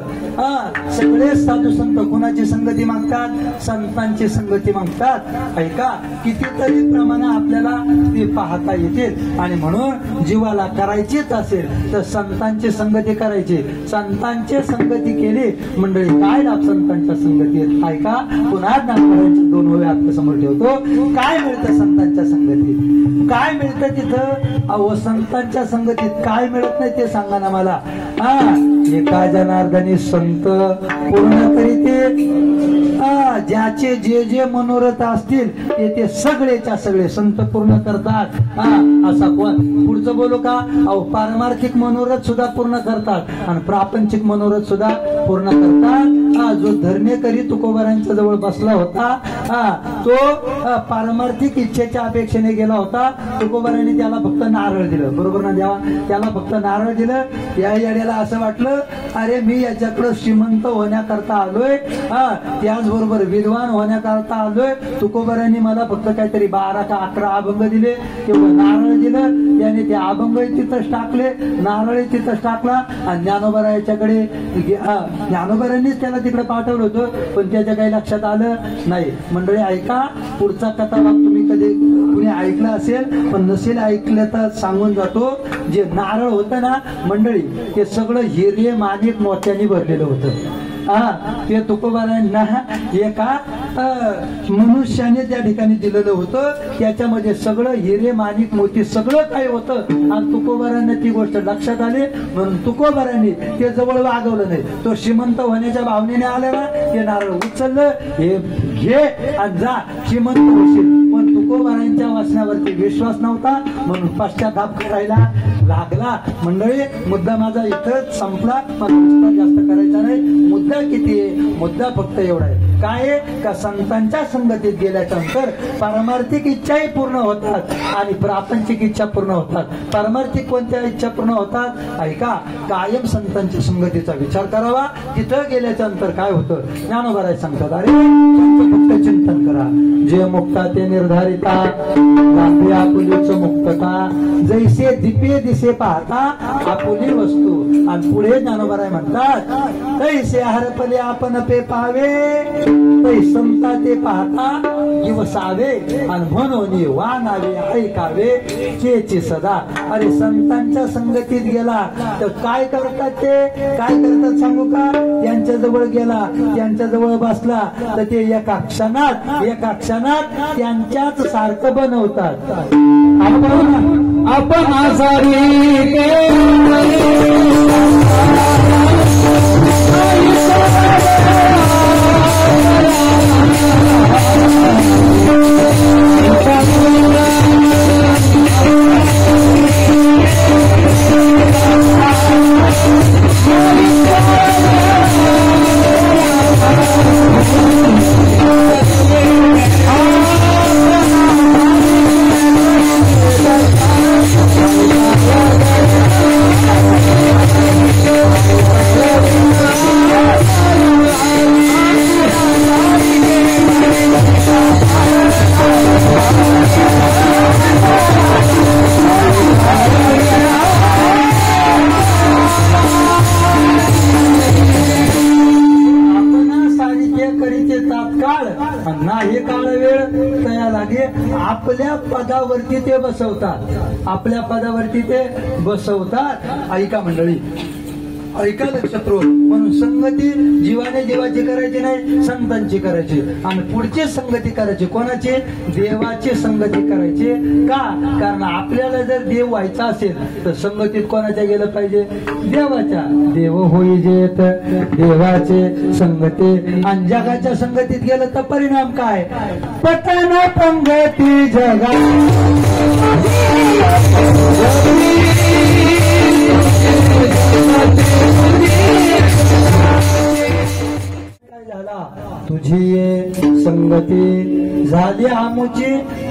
सगळे साधू संत कुणाची संगती मागतात? संतांची संगती मागतात. ऐका, कितीतरी प्रमाणे आपल्याला ते पाहता येतील. आणि म्हणून जीवाला करायचीच असेल तर संतांची संगती करायची. संतांची संगती केली मंडळी काय लाभ संतांच्या संगतीत? ऐका, पुन्हा ज्ञानोबारांच्या 2 ओळी आपल्या समोर ठेवतो. काय मिळतं संतांच्या संगतीत? काय मिळतं तिथं? अहो, संतांच्या संगतीत काय मिळत नाही ते सांगा ना मला. एका जनार्दनी संत पूर्ण करीते. ज्याचे जे जे मनोरथ असतील ते सगळेच्या सगळे संत पूर्ण करतात. असा कोण? पुढचं बोलू का? अहो, पारमार्थिक मनोरथ सुद्धा पूर्ण करतात आणि प्रापंचिक मनोरथ सुद्धा पूर्ण करतात. जो धरणेकरी तुकोबारांच्या जवळ बसला होता तो पारमार्थिक इच्छेच्या अपेक्षेने गेला होता. तुकोबारांनी त्याला फक्त नारळ दिलं. बरोबर ना देवा? त्याला फक्त नारळ दिलं. या येड्याला असं वाटलं अरे मी याच्याकडे श्रीमंत होण्याकरता आलोय, त्याचबरोबर विद्वान होण्याकरता आलोय. तुकोबारांनी मला फक्त काहीतरी 12 का 11 अभंग दिले, तेवढं नारळ दिलं. त्याने ते अभंग तिथंच टाकले, नारळ तिथंच टाकला आणि ज्ञानोबारायाच्याकडे ज्ञानोबारांनीच त्याला तिकडे पाठवलं होतं, पण त्याच्या काही लक्षात आलं नाही. मंडळी ऐका, पुढचा कथाभाग तुम्ही कधी कुणी ऐकला असेल पण नसेल ऐकलं तर सांगून जातो. जे नारळ होतं ना मंडळी ते सगळं हिरे माणिक मोत्याने भरलेलं होतं. ते तुकोबारांना एका मनुष्याने त्या ठिकाणी दिलेलं होतं. त्याच्यामध्ये सगळं हिरे माणिक मोती सगळं काही होतं आणि तुकोबारांना ती गोष्ट लक्षात आली म्हणून तुकोबारांनी ते जवळ वागवलं नाही. तो श्रीमंत होण्याच्या भावनेने आला ना, ते नारळ उचललं, हे घे आणि जा श्रीमंत होशील. पण तुकोबारांच्या वाचनावरती विश्वास नव्हता म्हणून पश्चाताप करायला लागला. मंडळी मुद्दा माझा इथंच संपला, मला जास्त करायचा नाही. मुद्दा किती आहे? मुद्दा फक्त एवढा आहे, काय आहे का संतांच्या संगतीत गेल्याच्या नंतर पारमार्थिक इच्छाही पूर्ण होतात आणि प्रापंचिक इच्छा पूर्ण होतात. पारमार्थिक कोणत्या इच्छा पूर्ण होतात? ऐका, कायम संतांच्या संगतीचा विचार करावा. तिथं गेल्याच्या नंतर काय होतं? ज्ञानोबाराय सांगतात, अरे फक्त चिंतन करा. जे मुक्ता ते निर्धारिता, आपुलीच मुक्तता, जैसे दीपे दिसे पाहता आपुली वस्तू. आणि पुढे ज्ञानोबाराय म्हणतात, तैसे हरपले आपण पे पावे, तै संता ते पाहता दिवसावे आणि म्हणून वानावे ऐकावे चेची सदा. अरे संतांच्या संगतीत गेला तर काय करतात? ते काय करतात सांगू का? त्यांच्या जवळ गेला, त्यांच्या जवळ बसला तर ते एका क्षणात त्यांच्याच सारखं बनवतात. आपण आपल्या पदावरती ते बसवतात. आपल्या पदावरती ते बसवतात. ऐका मंडळी, ऐका लक्षात. म्हणून संगती जीवाने जीवाची करायची नाही, संतांची करायची. आणि पुढची संगती करायची कोणाची? देवाची संगती करायची. का? कारण आपल्याला जर देव व्हायचा असेल तर संगतीत कोणाच्या गेलं पाहिजे? देवाच्या. देव होई जेत देवाचे संगती. आणि जगाच्या संगतीत गेलं तर परिणाम काय? पतन पंगती जगा तुझी संगती झाली आमची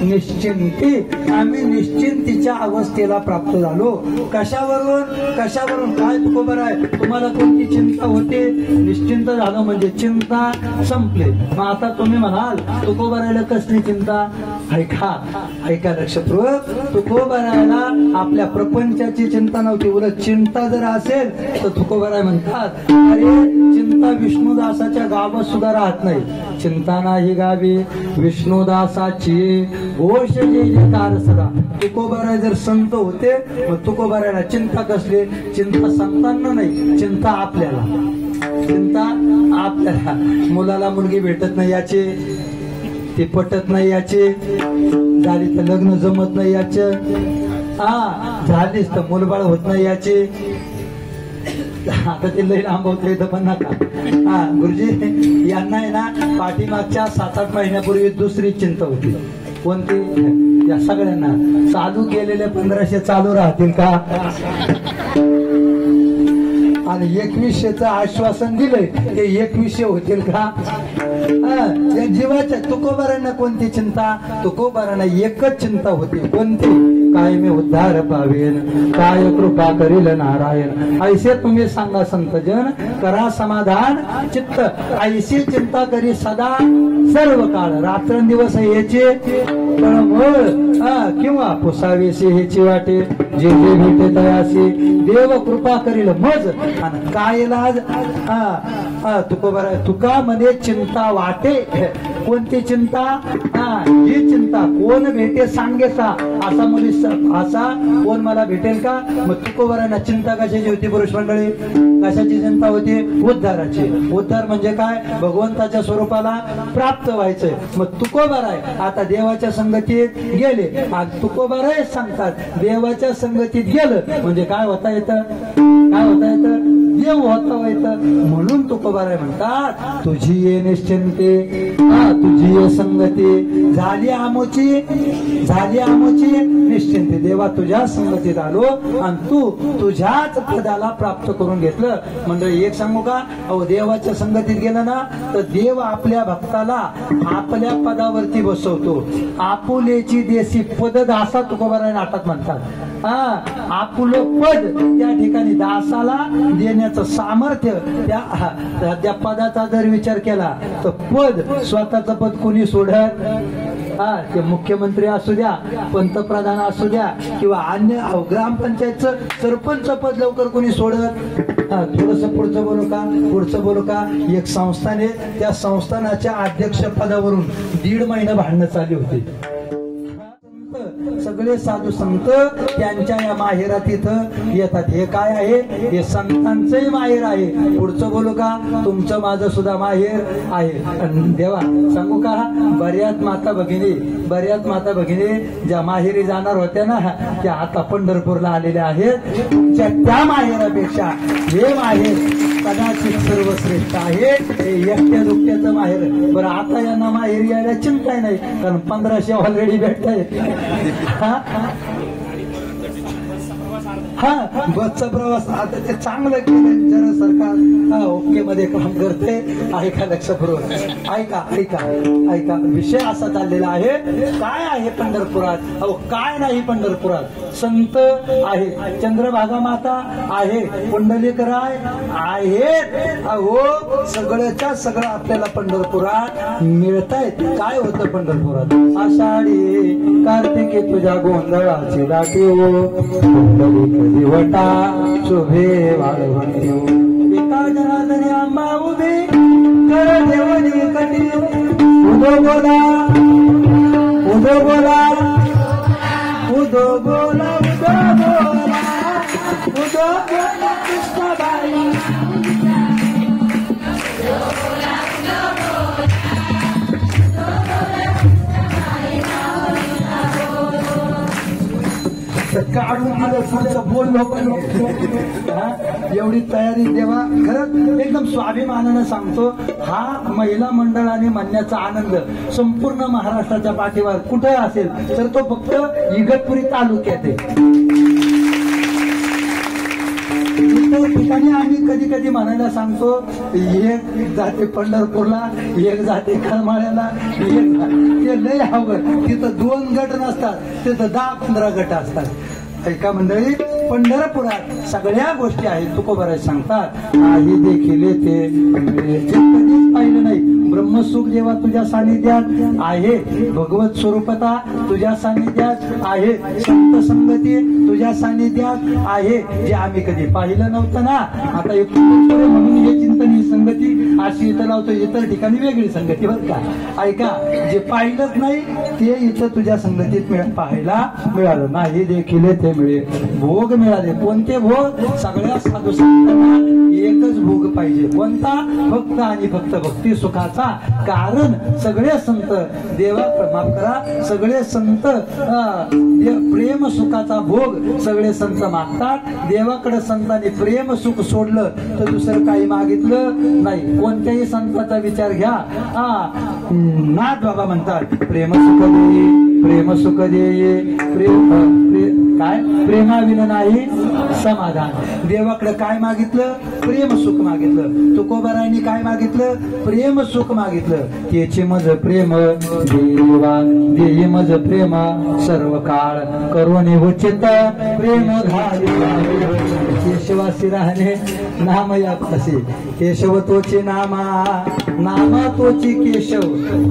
निश्चिंती. आम्ही निश्चिंतीच्या अवस्थेला प्राप्त झालो. कशावरून काय तुकोबाराय? तुम्हाला कोणती चिंता होते? निश्चिंत झालं म्हणजे चिंता संपले. मग आता तुम्ही म्हणाल तुकोबारायला कसली चिंता? ऐका ऐका लक्षपूर्वक तुकोबारायला आपल्या प्रपंचाची चिंता नव्हती. उलट चिंता जर असेल तर तुकोबाराय म्हणतात अरे चिंता विष्णुदासाच्या गावात सुद्धा राहत नाही. चिंता नाही गावी विष्णुदासाची घोष जयकार सदा. तुकोबाराय जर संत होते मग तुकोबारायला चिंता कसली? चिंता संतांना नाही, चिंता आपल्याला. चिंता आपल्याला मुलाला मुलगी भेटत नाही याची, ते पटत नाही याचे, झाली तर लग्न जमत नाही याचे, झालीच तर मुलबाळ होत नाही याचे. आता ते लई लांबवता येतं पण नका. गुरुजी यांना आहे ना पाठीमागच्या 7-8 महिन्यापूर्वी दुसरी चिंता होती. कोणती? या सगळ्यांना चालू केलेले 1500 चालू राहतील का? आणि 2100चं आश्वासन दिलंय ते 2100 होतील का? या जीवाच्या तुकोबारांना कोणती चिंता? तुकोबारांना एकच चिंता होती. कोणती? काय मी उद्धार पावेन, काय कृपा करील नारायण. ऐसे तुम्ही सांगा संतजन, करा समाधान चित्त. ऐशी चिंता करी सदा सर्व काळ. रात्रंदिवस याचे तळमळ किंवा पुसावेसे ह्याची वाटे. जे जे भेटे तयासी देव कृपा करील मज. आणि काय लाज तुका मध्ये चिंता वाटे. कोणती चिंता? ही चिंता कोण भेटे सांगेसा. असा मुली असा कोण मला भेटेल का? मग तुकोबारांना चिंता कशाची होती पुरुष मंडळी? कशाची चिंता होती? उद्धाराची. उद्धार म्हणजे काय? भगवंताच्या स्वरूपाला प्राप्त व्हायचंय. मग तुकोबाराय आता देवाच्या संगतीत गेले. तुकोबाराय सांगतात देवाच्या संगतीत गेलं म्हणजे काय होता येतं? काय होता येतं? देव होता येतं. म्हणून तुकोबाराय म्हणतात तुझी ये निश्चिंते, तुझी ये संगती झाली आमोची, झाली आमोची निश्चिंते. देवा तुझ्या संगतीत आलो आणि तू तुझ्याच पदाला प्राप्त करून घेतलं. मंडळी एक सांगू का? अहो देवाच्या संगतीत गेलं ना तर देव आपल्या भक्ताला आपल्या पदावरती बसवतो. आपुलेची देशी पद दासा तुकोबाराय नाटात म्हणतात. आपुलं पद त्या ठिकाणी दासाला देण्याचं सामर्थ्य त्या पदाचा जर विचार केला तर पद स्वतःचं पद कोणी सोडत? ते मुख्यमंत्री असू द्या, पंतप्रधान असू द्या किंवा अन्य ग्रामपंचायतचं सरपंच पद लवकर कोणी सोडत? थोडस पुढचं बोलू का? पुढचं बोलू का? एक संस्थाने त्या संस्थानाच्या अध्यक्ष पदावरून 1.5 महिना भांडणं चालली होती. सगळे साधू संत त्यांच्या या माहेरात इथं येतात. हे काय आहे? हे संतांचंही माहेर आहे. पुढचं बोलू का? तुमचं माझं सुद्धा माहेर आहे. देवा सांगू का? बऱ्याच माता भगिनी ज्या माहेरी जाणार होत्या ना त्या आता पंढरपूरला आलेल्या आहेत. त्या माहेरापेक्षा हे माहेर कदाचित सर्वश्रेष्ठ आहे. हे एकट्या दुकट्याचं माहेर. बरं आता यांना माहेरी यायला चिंता नाही कारण 1500 ऑलरेडी भेटतायत. बसचा प्रवास आता ते चांगलं केलं. जरा सरकार ओके मध्ये काम करते. ऐका लक्षपूर्वक. ऐका विषय असा चाललेला आहे. काय आहे पंढरपुरात? अहो काय नाही पंढरपुरात? संत आहे, चंद्रभागा माता आहे, पुंडलिकराय आहेत. अहो सगळ्याच्या सगळं आपल्याला पंढरपुरात मिळतायत. काय होतं पंढरपुरात? आषाढी कार्तिकी तुझ्या गोंधळाची दाटी हो, दिवटा शोभे वाळवंती हो. एका जनार्दनी आंबा उभी कर देवनी कटी. उदो बोला उदो बोला उदो बोला उदो बोला उदो बोला कृष्णाबाई. काढून दिलं पुढचं बोललो पण एवढी तयारी देवा. खरंच एकदम स्वाभिमानानं सांगतो हा महिला मंडळाने म्हणण्याचा आनंद संपूर्ण महाराष्ट्राच्या पाठीवर कुठे असेल तर तो फक्त इगतपुरी तालुक्यात आहे. ठिकाणी आम्ही कधी कधी म्हणायला सांगतो एक जाते पंढरपूरला, एक जाते करमाळ्याला, एक ते लय अवघड. तिथं 2 गट नसतात, तिथं 10-15 गट असतात. ऐका मंडळी पंढरपुरात सगळ्या गोष्टी आहेत. तुकोबराय सांगतात आई देखील ते कधीच पाहिलं नाही. ब्रह्मसुख जेव्हा तुझ्या सानिध्यात आहे, भगवत स्वरूपता तुझ्या सानिध्यात आहे, संत संगती तुझ्या सानिध्यात आहे, जे आम्ही कधी पाहिलं नव्हतं ना. आता एक म्हणून हे चिंतन ही संगती अशी इथं लावतो, इतर ठिकाणी वेगळी संगती बरं का. ऐका, जे पाहिलंच नाही ते इथं तुझ्या संगतीत पाहायला मिळालं नाही. देखील ते मिळे भोग मिळाले. कोणते भोग? सगळ्या साधू संतांना एकच भोग पाहिजे. कोणता? फक्त आणि फक्त भक्ती सुखाचा. कारण सगळे संत देवा माफ करा, सगळे संत प्रेम सुखाचा भोग सगळे संत मागतात. देवाकडे संतांनी प्रेम सुख सोडलं तर दुसरं काही मागितलं नाही. कोणत्याही संताचा विचार घ्या. नाथ बाबा म्हणतात प्रेम सुख दे, प्रेम सुख दे, काय प्रेमाविन नाही समाधान. देवाकडे काय मागितलं? प्रेम सुख मागितलं. तुकोबारायांनी काय मागितलं? प्रेम सुख मागितलं. त्याचे मज प्रेम देवा देई मज प्रेम सर्व काळ करुणी उचित प्रेम केशवासी राहणे नाम या असे. केशव तोचे नामा, नामा तोची केशव.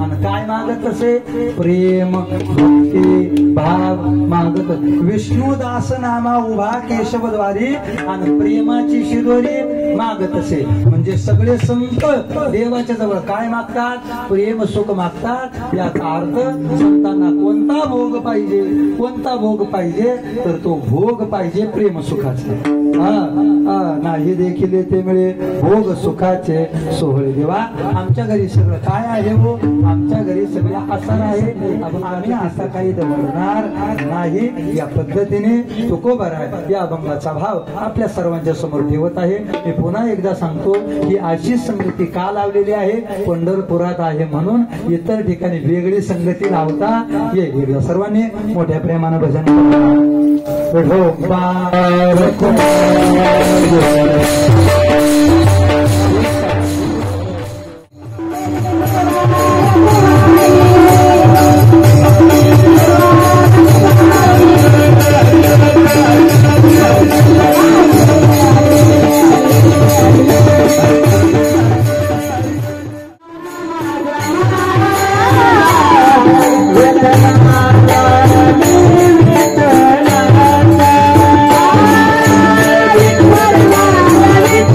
आणि काय मागत असे? प्रेम भक्ती भाव मागत. विष्णुदास नामा उभा केशवद्वारी आणि प्रेमाची शिदोरी मागत असे. म्हणजे सगळे संत देवाच्या जवळ काय मागतात? प्रेम सुख मागतात. याचा अर्थ संतांना कोणता भोग पाहिजे? कोणता भोग पाहिजे? तर तो भोग पाहिजे प्रेम सुखाचा. नाही देखील ते मिळे भोग सुखाचे सोहळे. देवा आमच्या घरी सगळं काय आहे हो? आमच्या घरी सगळं आसन आहे. आम्ही असा काही दवडणार नाही. या पद्धतीने तुकोबाराय या अभंगाचा भाव आपल्या सर्वांच्या समोर ठेवत आहे. मी पुन्हा एकदा सांगतो की अशी संगती का लावलेली आहे? पंढरपुरात आहे म्हणून. इतर ठिकाणी वेगळी संगती लावता येईल. सर्वांनी मोठ्या प्रेमानं भजन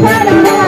Thank you.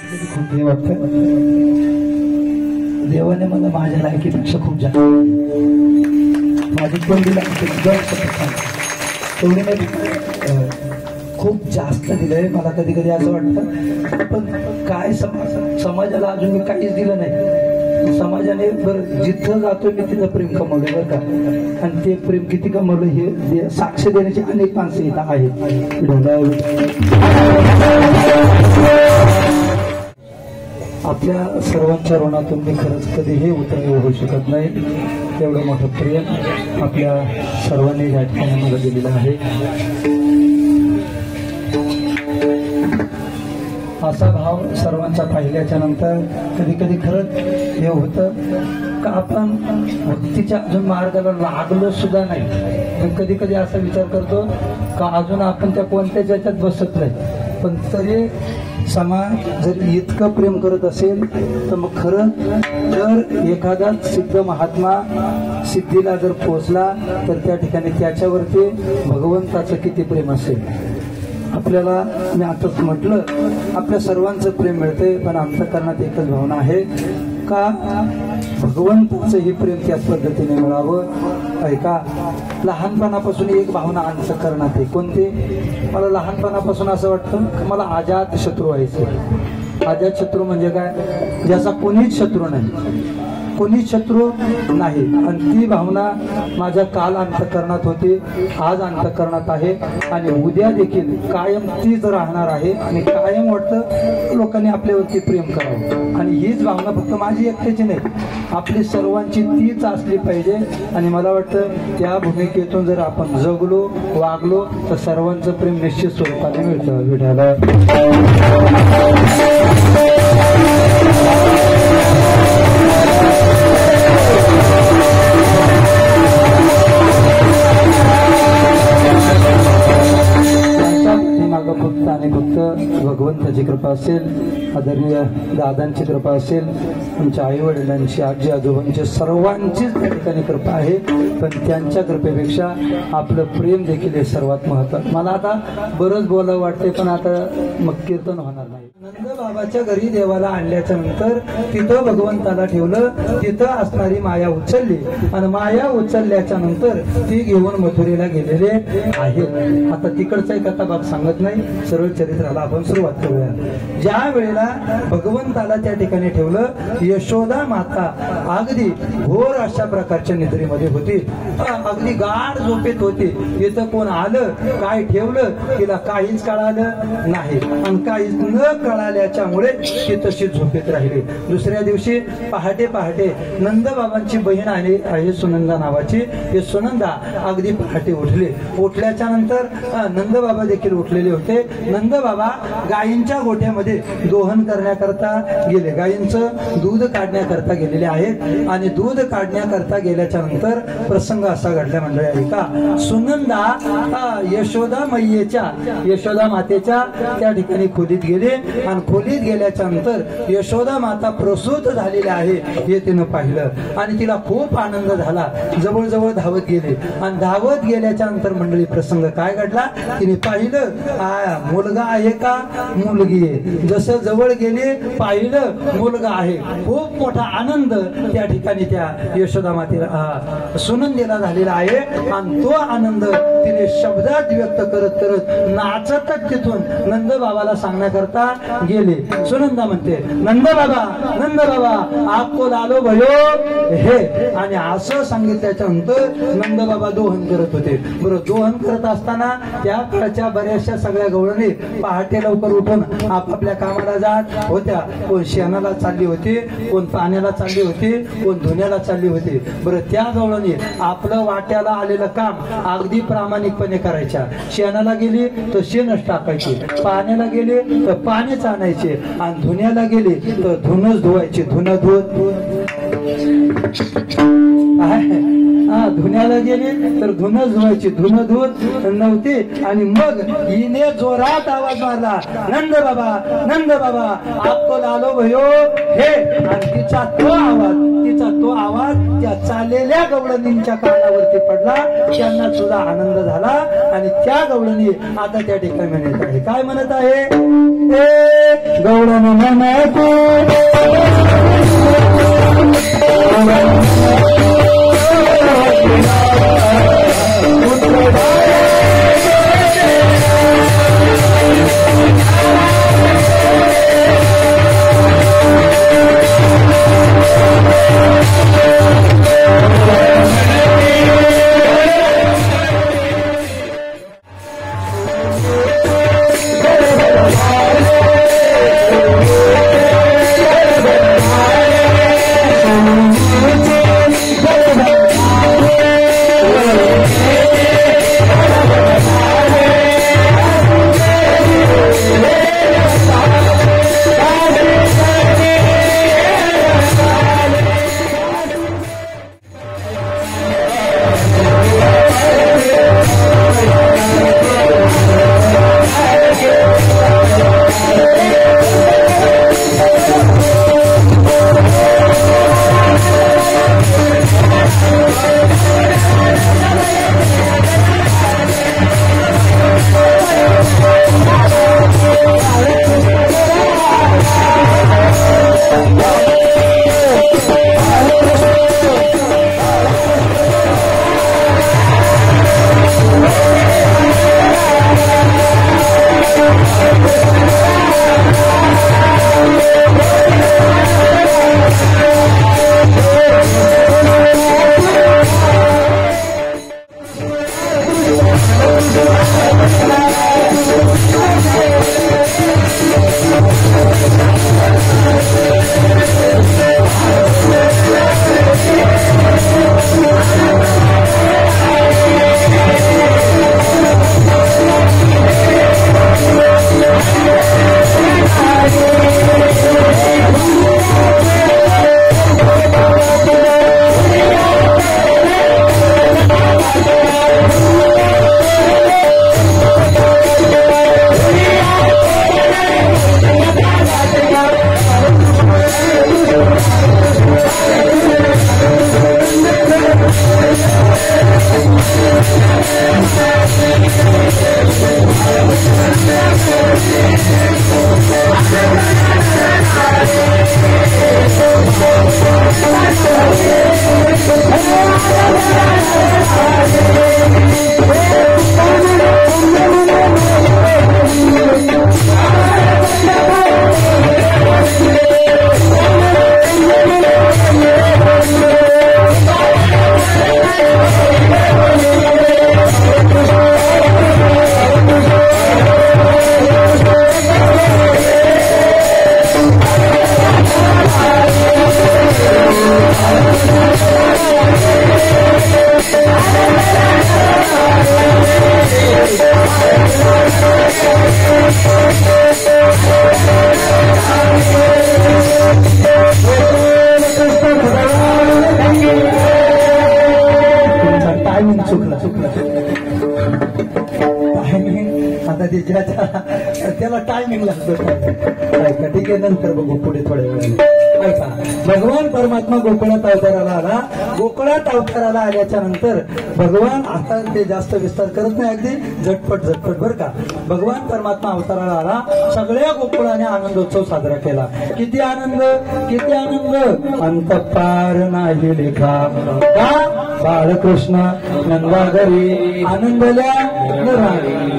खूप हे वाटतं देवाने मला माझ्या लायकीपेक्षा खूप जास्त माझी कोणती लागते तेवढी नाही खूप जास्त दिलंय मला. कधी कधी असं वाटतं पण काय समाजाला अजून मी काहीच दिलं नाही. समाजाने बरं जिथं जातोय मी तिथं प्रेम कमवलंय बरं का. आणि ते प्रेम किती कमवलं हे साक्ष देण्याची अनेक माणसं इथं आहेत. आपल्या सर्वांच्या ऋणातून मी खरंच कधीही उतरणे होऊ शकत नाही. एवढं मोठं प्रेम आपल्या सर्वांनी या ठिकाणी मला दिलेलं आहे. असा भाव सर्वांचा पाहिल्याच्या नंतर कधी कधी खरंच हे होतं का आपण भक्तीच्या अजून मार्गाला लागलो सुद्धा नाही. पण कधी कधी असा विचार करतो का अजून आपण त्या कोणत्याच याच्यात बसत नाही. पण तरी समाज जर इतकं प्रेम करत असेल तर मग खरं जर एखादा सिद्ध महात्मा सिद्धीला जर पोहोचला तर त्या ठिकाणी त्याच्यावरती भगवंताचं किती प्रेम असेल. आपल्याला मी आताच म्हटलं आपल्या सर्वांचं प्रेम मिळतंय पण अंतःकरणात एकच भावना आहे का भगवंताचं हे प्रेम त्याच पद्धतीने मिळावं. ऐका लहानपणापासून एक भावना अंतःकरणात आहे. कोणते? मला लहानपणापासून असं वाटतं की मला अजात शत्रू व्हायचे. अजात शत्रू म्हणजे काय? ज्याचा कोणीच शत्रू नाही, कोणीच शत्रू नाही. आणि ती भावना माझ्या काल अंतःकरणात होती, आज अंतःकरणात आहे आणि उद्या देखील कायम तीच राहणार आहे. आणि कायम वाटतं लोकांनी आपल्यावरती प्रेम करावं. आणि हीच भावना फक्त माझी एकट्याची नाही, आपली सर्वांची तीच असली पाहिजे. आणि मला वाटतं त्या भूमिकेतून जर आपण जगलो वागलो तर सर्वांचं प्रेम निश्चित स्वरूपाने मिळतं. विठाला फक्त आणि फक्त भगवंताची कृपा असेल, आदरणीय दादांची कृपा असेल, आमच्या आई वडिलांची, आजी आजोबांची, सर्वांचीच त्या ठिकाणी कृपा आहे. पण त्यांच्या कृपेपेक्षा आपलं प्रेम देखील हे सर्वात महत्त्वाचं. मला आता बरंच बोलावं वाटते पण आता मग कीर्तन होणार नाही. नंदबाबाच्या घरी देवाला आणल्याच्या नंतर तिथं भगवंताला ठेवलं, तिथं असणारी माया उचलली आणि माया उचलल्याच्या नंतर ती घेऊन मथुरेला गेलेले आहेत. आता तिकडचा एक कथा भाग सांगत नाही, सरळ चरित्राला आपण सुरुवात करूया. ज्या वेळेला भगवंताला त्या ठिकाणी ठेवलं, यशोदा माता अगदी घोर अशा प्रकारच्या निद्रेमध्ये होती, अगदी गाढ झोपेत होती. इथं कोण आलं काय ठेवलं तिला काहीच कळालं नाही आणि काहीच न कळाल्याच्यामुळे ती तशी झोपेत राहिली. दुसऱ्या दिवशी पहाटे पहाटे नंदबाबांची बहीण आली आहे सुनंदा नावाची. हे सुनंदा अगदी पहाटे उठले. उठल्याच्या नंतर नंदबाबा देखील उठलेले होते. नंदबाबा गायींच्या गोठ्यामध्ये दोहन करण्याकरता गेले, गायींचं दूध काढण्याकरता गेलेले आहेत. आणि दूध काढण्याकरता गेल्याच्या नंतर प्रसंग असा घडला मंडळी ऐका. सुनंदा यशोदा मैयेच्या, यशोदा मातेच्या त्या ठिकाणी खोलीत गेले आणि खोलीत गेल्याच्या नंतर यशोदा माता प्रसूत झालेली आहे हे तिनं पाहिलं आणि तिला खूप आनंद झाला. जवळजवळ धावत गेले आणि धावत गेल्याच्या नंतर मंडळी प्रसंग काय घडला तिने पाहिलं मुलगा आहे का मुलगी आहे. जसं जवळ गेले पाहिलं मुलगा आहे. खूप मोठा आनंद त्या ठिकाणी त्या यशोदा मातेला सुनंदेला झालेला आहे आणि तो आनंद तिने शब्दात व्यक्त करत करत नाचतच तिथून नंदबाबाला सांगण्याकरता गेले. सुनंदा म्हणते नंदबाबा नंदबाबा आपको लालो भयो हे. आणि असं सांगितल्याच्या नंतर नंदबाबा दोहन करत होते. बरोबर दोहन करत असताना त्या काळच्या बऱ्याचशा सगळ्या गवळणी पहाटे लवकर उठून आपापल्या कामाला जात होत्या. कोण शेणाला चालली होती, कोण पाण्याला चालली होती, कोण धुण्याला चालली होती. बरं त्या गवळणी आपलं वाट्याला आलेलं काम अगदी प्रामाणिकपणे करायच्या. शेणाला गेली तर शेणच टाकायची, पाण्याला गेले तर पाणीच आणायचे आणि धुण्याला गेले तर धुणच धुवायचे. धुणं धुवत धुण्याला गेली तर धुणं धुवायची, धुणं धुत नव्हती आणि मग हिने जोरात आवाज मारला, नंद बाबा आपको लालो भयो हे. आणि तिचा तो आवाज त्या चाललेल्या गवळणींच्या कानावरती पडला. त्यांना सुद्धा आनंद झाला आणि त्या गवळणी आता त्या ठिकाणी म्हणत आहे. काय म्हणत आहे? गवळण म्हणतो त्याला टायमिंग लागतो. ठीक आहे, नंतर बघू पुढे थोड्या वेळाने. ऐका, भगवान परमात्मा गोकुळात अवताराला आला. गोकुळात अवताराला आल्याच्या नंतर भगवान आता ते जास्त विस्तार करत नाही, अगदी झटपट बरं का. भगवान परमात्मा अवताराला आला, सगळ्या गोकुळाने आनंदोत्सव साजरा केला. किती आनंद अंत पार नाही लेखा. का बाळकृष्ण नंदाघरी आनंदल्या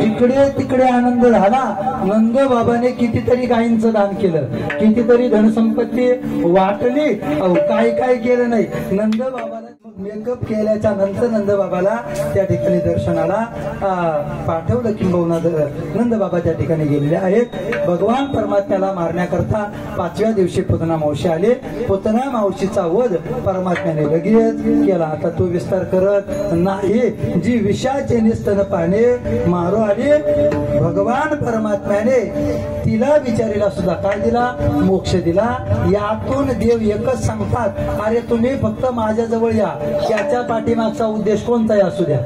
जिकडे तिकडे आनंद झाला. नंद बाबाने कितीतरी गायींचं दान केलं, कितीतरी धनसंपत्ती वाटली, काय केलं नाही. नंद बाबाला मेकअप केल्याच्या नंतर नंद बाबाला त्या ठिकाणी दर्शनाला पाठवलं. किंबहुना नंद बाबा त्या ठिकाणी गेलेले आहेत. भगवान परमात्म्याला मारण्याकरता 5व्या दिवशी पुतना मावशी आले. पुतना मावशीचा वध परमात्म्याने लगेच केला. आता तो विस्तार करत नाही. जी विषाचे निस्तन पाने मारो आणि भगवान परमात्म्याने तिला विचारीला सुद्धा काय दिला? मोक्ष दिला. यातून देव एकच सांगतात, अरे तुम्ही फक्त माझ्याजवळ या. त्याच्या पाठीमागचा उद्देश कोणताही असू द्या,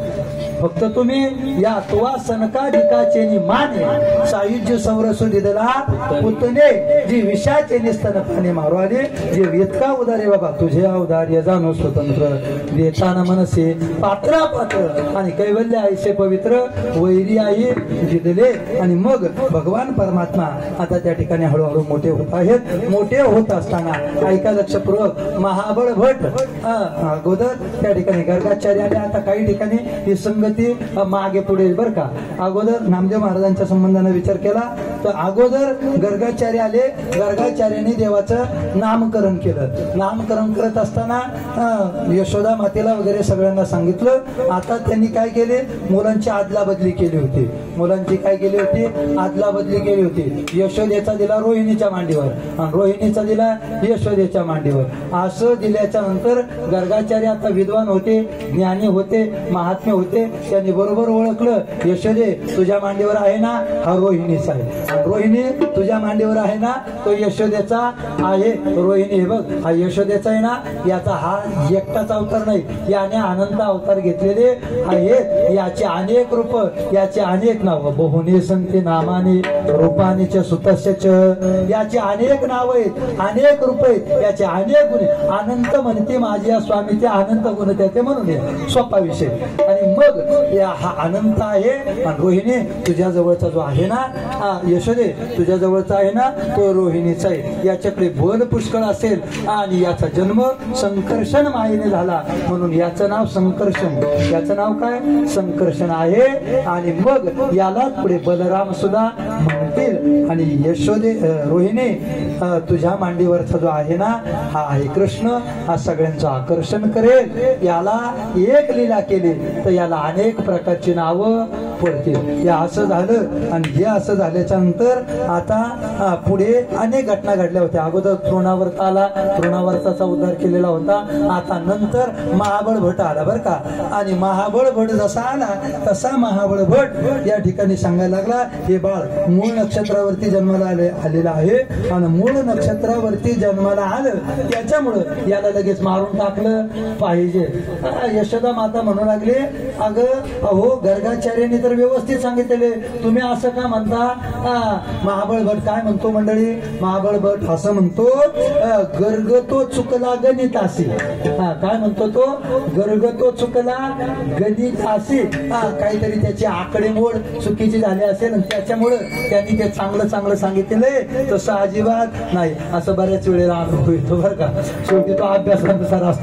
फक्त तुम्ही या तुवा सनकाधिकाचे माने सायुज्य संरसू दिदला पुतने जी विषाचे निस्तन पाने मारो आले. जे इतका उदार आहे बाबा, तुझे अवदार्य जाणो स्वतंत्र देताना मनसे पात्रा पात्र आणि कैवल्य आईसे पवित्र वैरी आई दिदले. आणि मग भगवान परमात्मा आता त्या ठिकाणी हळूहळू मोठे होत आहेत. मोठे होत असताना ऐका लक्षपूर्वक, महाबळ भट अगोदर त्या ठिकाणी गर्गाचार्य आले. आता काही ठिकाणी ही संगती मागे पुढे बर का. अगोदर नामदेव महाराजांच्या संबंधाने विचार केला तर अगोदर गर्गाचार्य आले. गर्गाचार्यांनी देवाचं नामकरण केलं. नामकरण करत असताना यशोदा मातेला वगैरे सगळ्यांना सांगितलं. आता त्यांनी काय केले? मुलांची आदला बदली केली होती. मुलांची काय केली होती? आदला बदली केली होती. यशोदेचा दिला रोहिणीच्या मांडीवर आणि रोहिणीचा दिला यशोदेच्या मांडीवर. असं दिल्याच्या नंतर गर्गाचार्य आता विद्वान होते, ज्ञानी होते, महात्मे होते. त्यांनी बरोबर ओळखलं, यशोदे तुझ्या मांडीवर आहे ना, हा रोहिणीचा आहे. आणि रोहिणी तुझ्या मांडीवर आहे ना, तो यशोदेचा आहे. रोहिणी हे बघ, हा यशोदेचा आहे ना, याचा हा एकटाच अवतार नाही, याने अनंत अवतार घेतलेले आहेत. याचे अनेक रूप, याचे अनेक नाव, बहुने संते नामाने रूपानेच सुतस्यच. याचे अनेक नाव आहेत, अनेक रूप आहेत, याचे अनेक गुण. अनंत म्हणते माझी या स्वामीचे अनंत गुण त्याचे म्हणून सोपा विषय. आणि मग हा अनंत आहे. आणि रोहिणी तुझ्या जवळचा जो आहे ना, यशोदे तुझ्या जवळचा आहे ना, तो रोहिणीचा आहे. याच्याकडे बल पुष्कळ असेल आणि याचा जन्म संकर्षण मायेने झाला म्हणून याचं नाव संकर्षण. याचं नाव काय? संकर्षण आहे. आणि मग याला पुढे बलराम सुद्धा म्हणतील. आणि यशोदे रोहिणी तुझ्या मांडीवरचा जो आहे ना, हा आहे कृष्ण. हा सगळ्यांचं आकर्षण करेल. याला एक लीला केली तर याला अनेक प्रकारची नावं पडतील. या असं झालं. आणि हे असं झाल्याच्या नंतर आता पुढे अनेक घटना घडल्या होत्या. अगोदर तृणावर्त आला, तृणावर्ताचा उद्धार केलेला होता. आता नंतर महाबळ भट आला बर का. आणि महाबळ भट जसा आला तसा महाबळ भट या ठिकाणी सांगायला लागला, हे बाळ मूळ नक्षत्रावरती जन्माला आलेला आहे. आणि मूळ नक्षत्रावरती जन्माला आलं त्याच्यामुळं याला लगेच मारून टाकलं पाहिजे. यशोदा माता म्हणू लागली, अगं अहो गर्गाचार्यांनी तर व्यवस्थित सांगितलेले, तुम्ही असं का म्हणता? महाबळ भट काय म्हणतो मंडळी? महाबळ भट असं म्हणतो, गर्ग तो चुकला गणित असे. काय म्हणतो तो? गर्ग तो चुकला गणित असे. काहीतरी त्याची आकडेमोड चुकीची झाली असेल आणि त्याच्यामुळे त्यांनी ते चांगलं चांगलं सांगितलंय, तसं अजिबात नाही. असं बऱ्याच वेळेला अनुभव येतो बरं का. शेवटी तो अभ्यासानुसार असतो.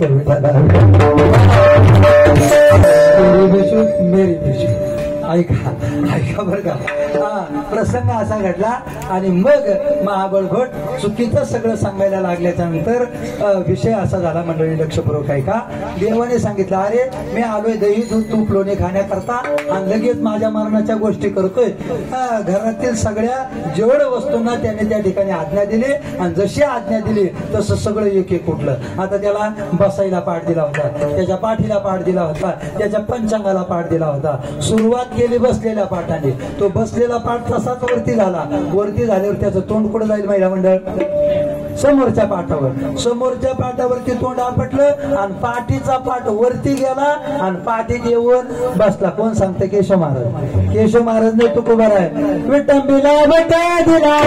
मेरी बेशू ऐका ऐका बरं का. प्रसंग असा घडला. आणि मग महाबळ भट चुकीचं सगळं सांगायला लागल्याच्या नंतर विषय असा झाला मंडळी, लक्षपूर्वक ऐका. देवाने सांगितलं, अरे मी आलोय दही दूध तूप लोणी खाण्याकरता आणि लगेच माझ्या मरणाच्या गोष्टी करतोय. घरातील सगळ्या जड वस्तूंना त्याने त्या ठिकाणी आज्ञा दिली. आणि जशी आज्ञा दिली तसं सगळं एक एक उठलं. आता त्याला बसायला पाठ दिला होता, त्याच्या पाठीला पाठ दिला होता, त्याच्या पंचांगाला पाठ दिला होता. सुरुवात केली बसलेल्या पाठाने. तो बसलेला पाठ तसाच वरती झाला. वरती झाल्यावर त्याचं तोंड कुठं जाईल महिला मंडळ? समोरच्या पाठावर. समोरच्या पाठावरती तोंड आपटलं आणि पाठीचा पाठ वरती गेला आणि पाठीत येऊन बसला. कोण सांगते? केशव महाराज. केशव महाराज ने तुक उभा आहे, विटंबीला बटा दिला.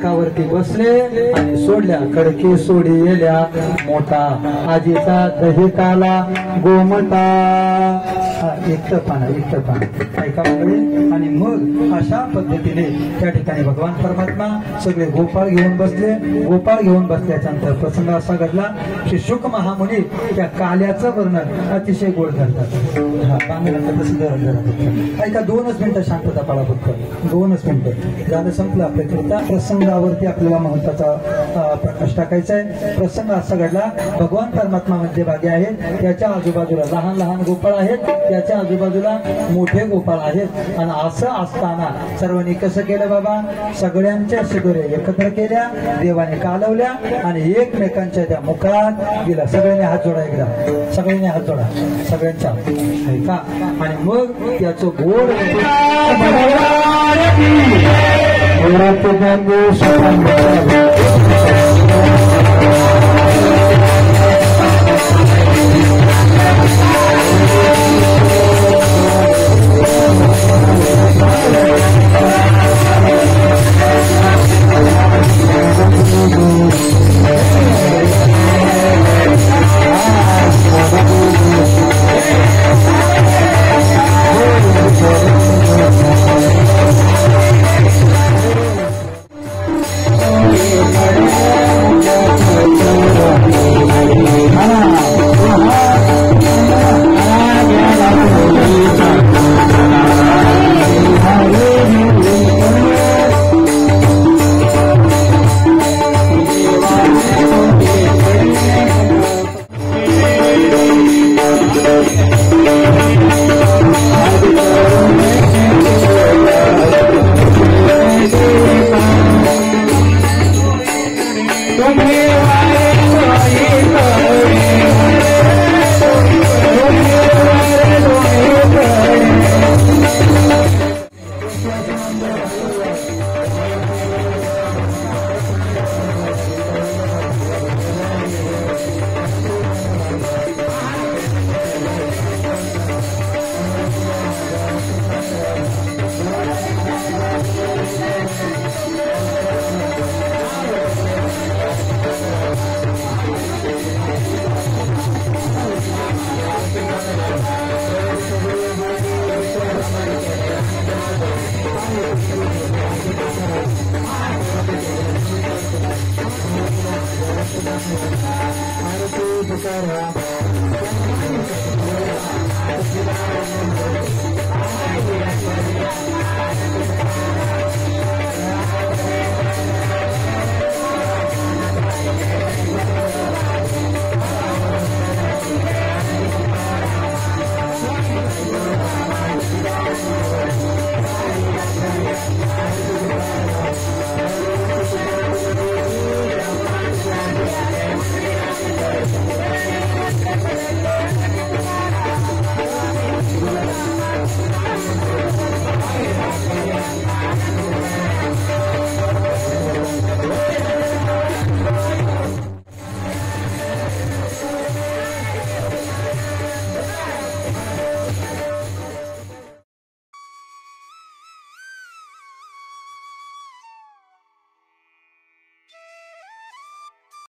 टेकावरती बसले आणि सोडल्या खडके सोडी येल्या मोठा आजीचा दहिताला गोमटा एकटं पाना ऐका मंडळी. आणि मग अशा पद्धतीने त्या ठिकाणी भगवान परमात्मा सगळे गोपाळ घेऊन बसल्याच्या नंतर प्रसंग असा घडला की शुक महामुनी त्या काल्याचं वर्णन अतिशय गोड करतात. ऐका 2च मिनिटं शांतता पाळा फक्त 2च मिनिटं झालं संपलं आपल्याकरिता. प्रसंगावरती आपल्याला महत्वाचा प्रकाश टाकायचा आहे. प्रसंग असा घडला भगवान परमात्मा मध्यभागी आहेत, त्याच्या आजूबाजूला लहान लहान गोपाळ आहेत, त्याच्या आजूबाजूला मोठे गोपाळ आहेत. आणि असं असताना सर्वांनी कसं केलं बाबा, सगळ्यांच्या शिदोरे एकत्र केल्या, देवाने कालवल्या आणि एकमेकांच्या त्या मुखात गेला. सगळ्यांनी हात जोडा, एकदा सगळ्यांनी हात जोडा सगळ्यांच्या ऐका. आणि मग त्याचं गोड